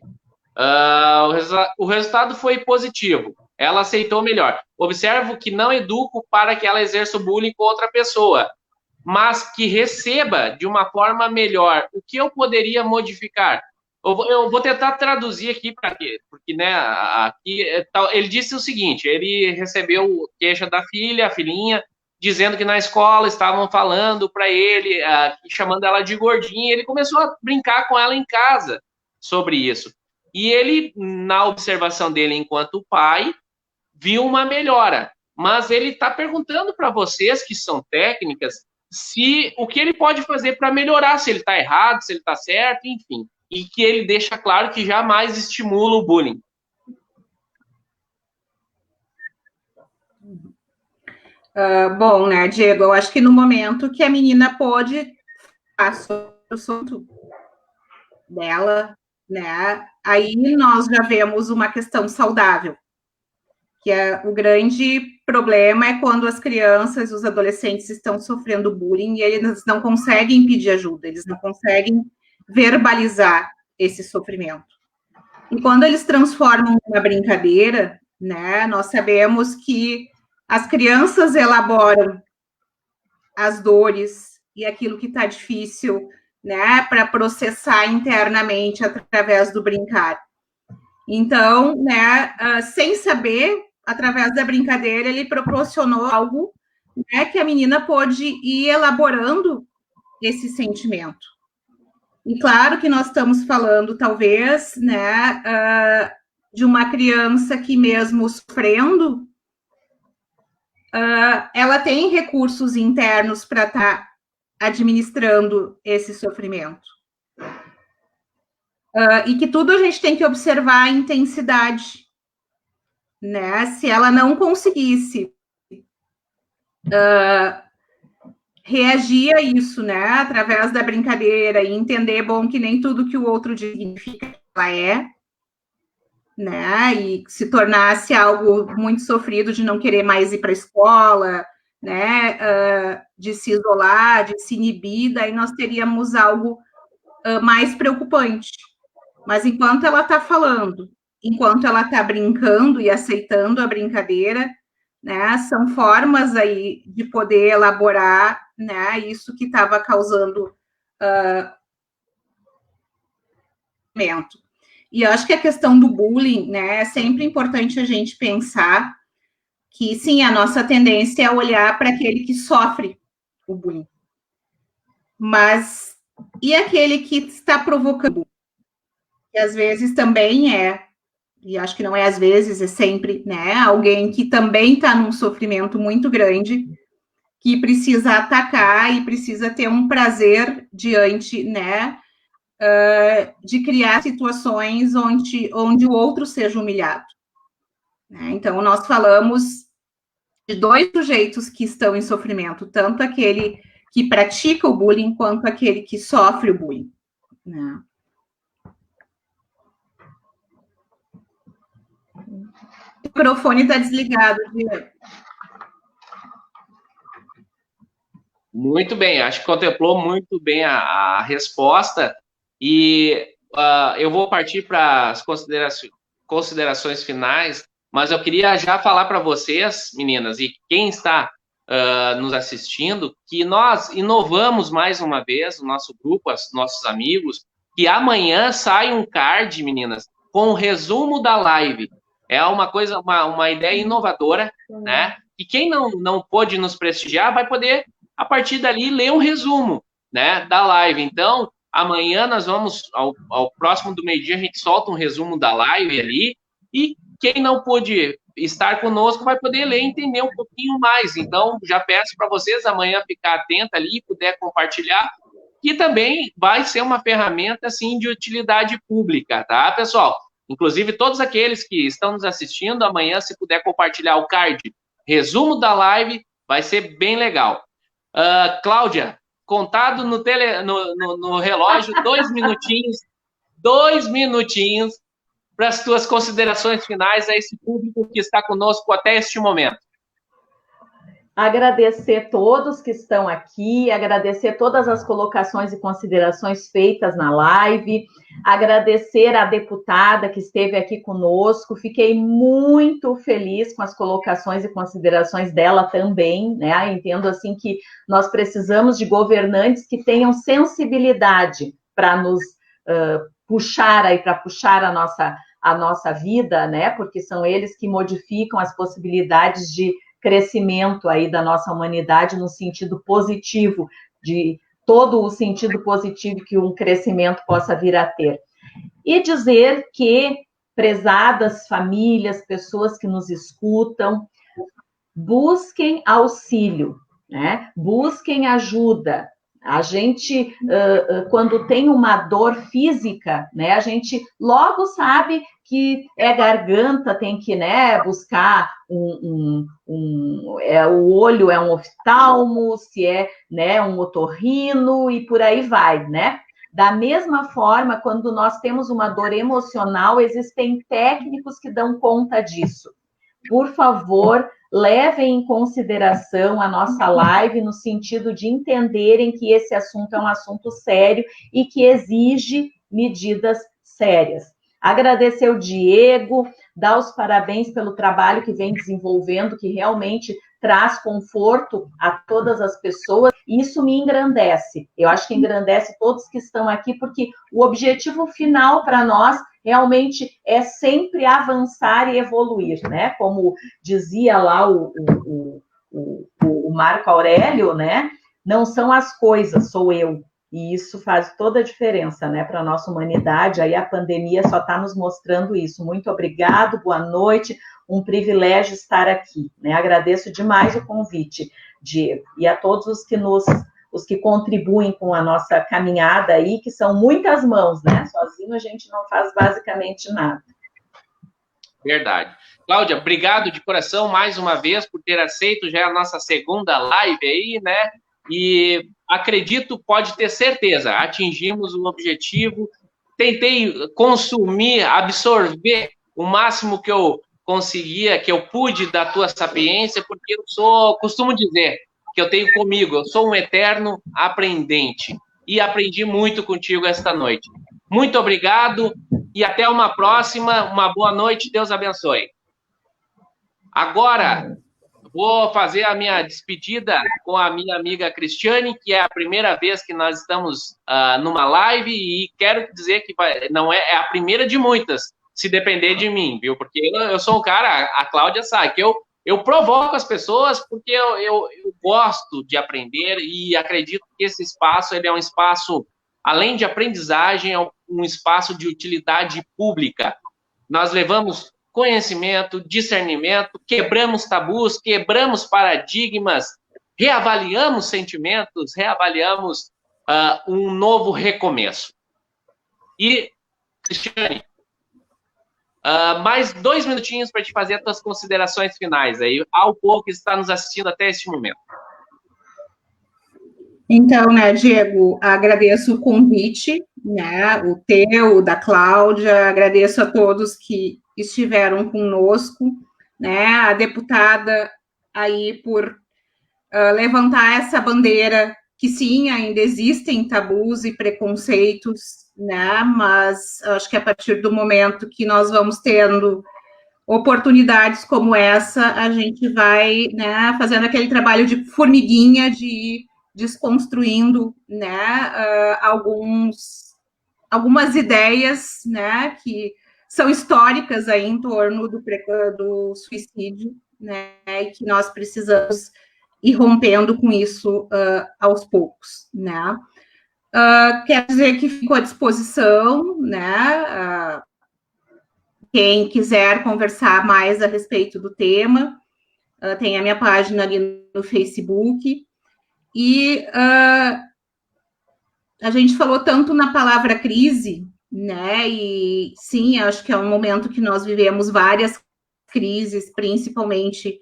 O resultado foi positivo. Ela aceitou melhor. Observo que não educo para que ela exerça o bullying com outra pessoa, mas que receba de uma forma melhor. O que eu poderia modificar? Eu vou tentar traduzir aqui para quê? Porque, né, aqui ele disse o seguinte: ele recebeu queixa da filha, a filhinha, dizendo que na escola estavam falando para ele, chamando ela de gordinha, e ele começou a brincar com ela em casa sobre isso. E ele, na observação dele enquanto pai, viu uma melhora. Mas ele está perguntando para vocês, que são técnicas, o que ele pode fazer para melhorar, se ele está errado, se ele está certo, enfim. E que ele deixa claro que jamais estimula o bullying. Bom, né, Diego, eu acho que no momento que a menina pode falar sobre o assunto dela, né, aí nós já vemos uma questão saudável, que o grande problema é quando as crianças, os adolescentes estão sofrendo bullying e eles não conseguem pedir ajuda, eles não conseguem verbalizar esse sofrimento. E quando eles transformam numa brincadeira, né, nós sabemos que as crianças elaboram as dores e aquilo que está difícil, né, para processar internamente através do brincar. Então, né, sem saber, através da brincadeira, ele proporcionou algo, né, que a menina pôde ir elaborando esse sentimento. E claro que nós estamos falando, talvez, né, de uma criança que mesmo sofrendo, ela tem recursos internos para estar administrando esse sofrimento. E que tudo a gente tem que observar a intensidade, né? Se ela não conseguisse reagir a isso, né? Através da brincadeira e entender, bom, que nem tudo que o outro diz significa que ela é, né? E se tornasse algo muito sofrido de não querer mais ir para a escola, né, de se isolar, de se inibir, daí nós teríamos algo mais preocupante. Mas enquanto ela está falando, enquanto ela está brincando e aceitando a brincadeira, né, são formas aí de poder elaborar, né, isso que estava causando e eu acho que a questão do bullying, né, é sempre importante a gente pensar que, sim, a nossa tendência é olhar para aquele que sofre o bullying. Mas e aquele que está provocando? Que às vezes também e acho que não é às vezes, é sempre, né, alguém que também está num sofrimento muito grande, que precisa atacar e precisa ter um prazer diante, né, de criar situações onde o outro seja humilhado. Né? Então, nós falamos de dois sujeitos que estão em sofrimento, tanto aquele que pratica o bullying, quanto aquele que sofre o bullying. Né? O microfone está desligado, Diego. Muito bem, acho que contemplou muito bem a resposta, e eu vou partir para as considerações finais, mas eu queria já falar para vocês, meninas, e quem está nos assistindo, que nós inovamos mais uma vez o nosso grupo, os nossos amigos, que amanhã sai um card, meninas, com um resumo da live. É uma coisa, uma ideia inovadora, né? E quem não pôde nos prestigiar vai poder, a partir dali, ler um resumo, né, da live. Então, amanhã nós vamos, ao próximo do meio-dia, a gente solta um resumo da live ali, e quem não pôde estar conosco vai poder ler e entender um pouquinho mais. Então, já peço para vocês amanhã ficar atenta ali, puder compartilhar, que também vai ser uma ferramenta, assim, de utilidade pública, tá, pessoal? Inclusive, todos aqueles que estão nos assistindo, amanhã, se puder compartilhar o card, resumo da live, vai ser bem legal. Cláudia, contado no relógio, 2 minutinhos para as tuas considerações finais a esse público que está conosco até este momento. Agradecer todos que estão aqui, agradecer todas as colocações e considerações feitas na live, agradecer a deputada que esteve aqui conosco, fiquei muito feliz com as colocações e considerações dela também, né? Entendo assim que nós precisamos de governantes que tenham sensibilidade para nos puxar a nossa vida, né? Porque são eles que modificam as possibilidades de crescimento aí da nossa humanidade no sentido positivo, de todo o sentido positivo que um crescimento possa vir a ter. E dizer que, prezadas famílias, pessoas que nos escutam, busquem auxílio, né? Busquem ajuda. A gente, quando tem uma dor física, né, a logo sabe que é garganta, tem que, né, buscar o olho é um oftalmo, se é, né, um otorrino e por aí vai, né? Da mesma forma, quando nós temos uma dor emocional, existem técnicos que dão conta disso. Por favor, levem em consideração a nossa live no sentido de entenderem que esse assunto é um assunto sério e que exige medidas sérias. Agradecer o Diego, dar os parabéns pelo trabalho que vem desenvolvendo, que realmente traz conforto a todas as pessoas, e isso me engrandece. Eu acho que engrandece todos que estão aqui, porque o objetivo final para nós realmente é sempre avançar e evoluir, né? Como dizia lá o Marco Aurélio, né? Não são as coisas, sou eu. E isso faz toda a diferença, né, para a nossa humanidade. Aí a pandemia só está nos mostrando isso. Muito obrigado, boa noite, um privilégio estar aqui, né? Agradeço demais o convite, Diego, e a todos os que contribuem com a nossa caminhada aí, que são muitas mãos, né? Sozinho a gente não faz basicamente nada. Verdade. Cláudia, obrigado de coração mais uma vez por ter aceito já a nossa segunda live aí, né? E acredito, pode ter certeza, atingimos o objetivo. Tentei consumir, absorver o máximo que eu conseguia, que eu pude da tua sapiência, porque costumo dizer que eu tenho comigo, eu sou um eterno aprendente. E aprendi muito contigo esta noite. Muito obrigado e até uma próxima. Uma boa noite, Deus abençoe. Agora, vou fazer a minha despedida com a minha amiga Cristiane, que é a primeira vez que nós estamos numa live, e quero dizer que não é a primeira de muitas, se depender de mim, viu? Porque eu sou um cara, a Cláudia sabe, que eu provoco as pessoas porque eu gosto de aprender e acredito que esse espaço ele é um espaço, além de aprendizagem, é um espaço de utilidade pública. Nós levamos conhecimento, discernimento, quebramos tabus, quebramos paradigmas, reavaliamos sentimentos, reavaliamos um novo recomeço. E, Cristiane, mais 2 minutinhos para te fazer as tuas considerações finais aí, ao povo que está nos assistindo até este momento. Então, né, Diego, agradeço o convite, né, o teu, o da Cláudia, agradeço a todos que estiveram conosco, né, a deputada aí por levantar essa bandeira que sim, ainda existem tabus e preconceitos, né, mas acho que a partir do momento que nós vamos tendo oportunidades como essa, a gente vai, né, fazendo aquele trabalho de formiguinha, de ir desconstruindo, né, algumas ideias, né, que são históricas aí em torno do suicídio, né, e que nós precisamos ir rompendo com isso aos poucos, né. Quer dizer que fico à disposição, né, quem quiser conversar mais a respeito do tema, tem a minha página ali no Facebook, e a gente falou tanto na palavra crise, né, e sim, acho que é um momento que nós vivemos várias crises, principalmente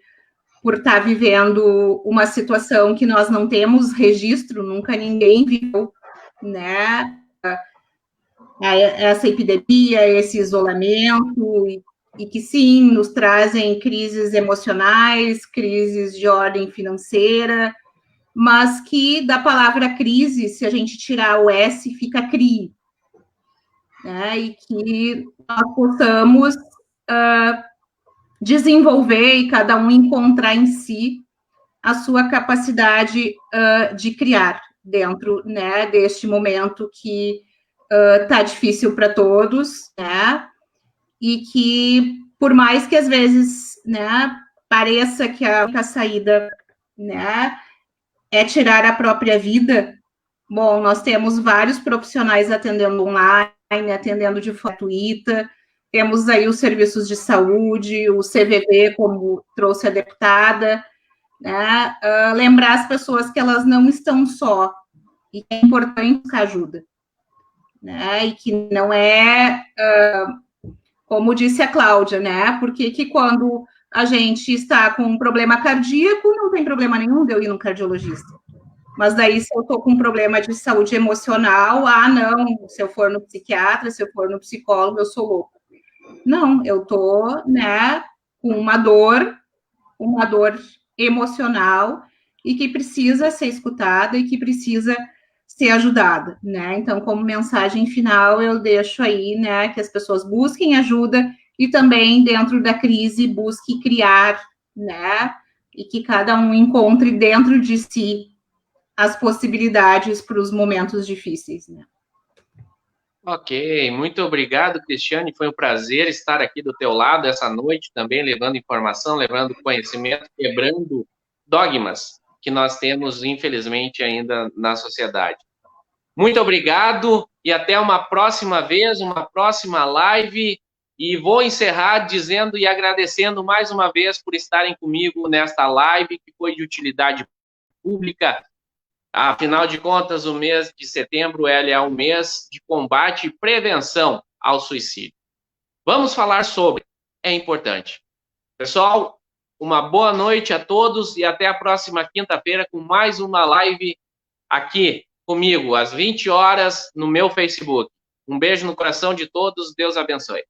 por estar vivendo uma situação que nós não temos registro, nunca ninguém viu, né, essa epidemia, esse isolamento, e que sim, nos trazem crises emocionais, crises de ordem financeira, mas que da palavra crise, se a gente tirar o S, fica CRI, né, e que nós possamos desenvolver e cada um encontrar em si a sua capacidade de criar dentro, né, deste momento que está difícil para todos, né, e que, por mais que às vezes, né, pareça que a única saída, né, é tirar a própria vida, bom, nós temos vários profissionais atendendo online, atendendo de forma gratuita, temos aí os serviços de saúde, o CVV, como trouxe a deputada, né, lembrar as pessoas que elas não estão só, e que é importante buscar ajuda, né, e que não é, como disse a Cláudia, né, porque que quando a gente está com um problema cardíaco, não tem problema nenhum de eu ir no cardiologista. Mas daí, se eu estou com um problema de saúde emocional, não, se eu for no psiquiatra, se eu for no psicólogo, eu sou louco. Não, eu estou, né, com uma dor emocional e que precisa ser escutada e que precisa ser ajudada, né? Então, como mensagem final, eu deixo aí, né, que as pessoas busquem ajuda e também, dentro da crise, busque criar, né, e que cada um encontre dentro de si as possibilidades para os momentos difíceis, né? Ok, muito obrigado, Cristiane, foi um prazer estar aqui do teu lado essa noite também, levando informação, levando conhecimento, quebrando dogmas que nós temos, infelizmente, ainda na sociedade. Muito obrigado e até uma próxima vez, uma próxima live, e vou encerrar dizendo e agradecendo mais uma vez por estarem comigo nesta live, que foi de utilidade pública. Afinal de contas, o mês de setembro é um mês de combate e prevenção ao suicídio. Vamos falar sobre, é importante. Pessoal, uma boa noite a todos e até a próxima quinta-feira com mais uma live aqui comigo, às 20 horas, no meu Facebook. Um beijo no coração de todos, Deus abençoe.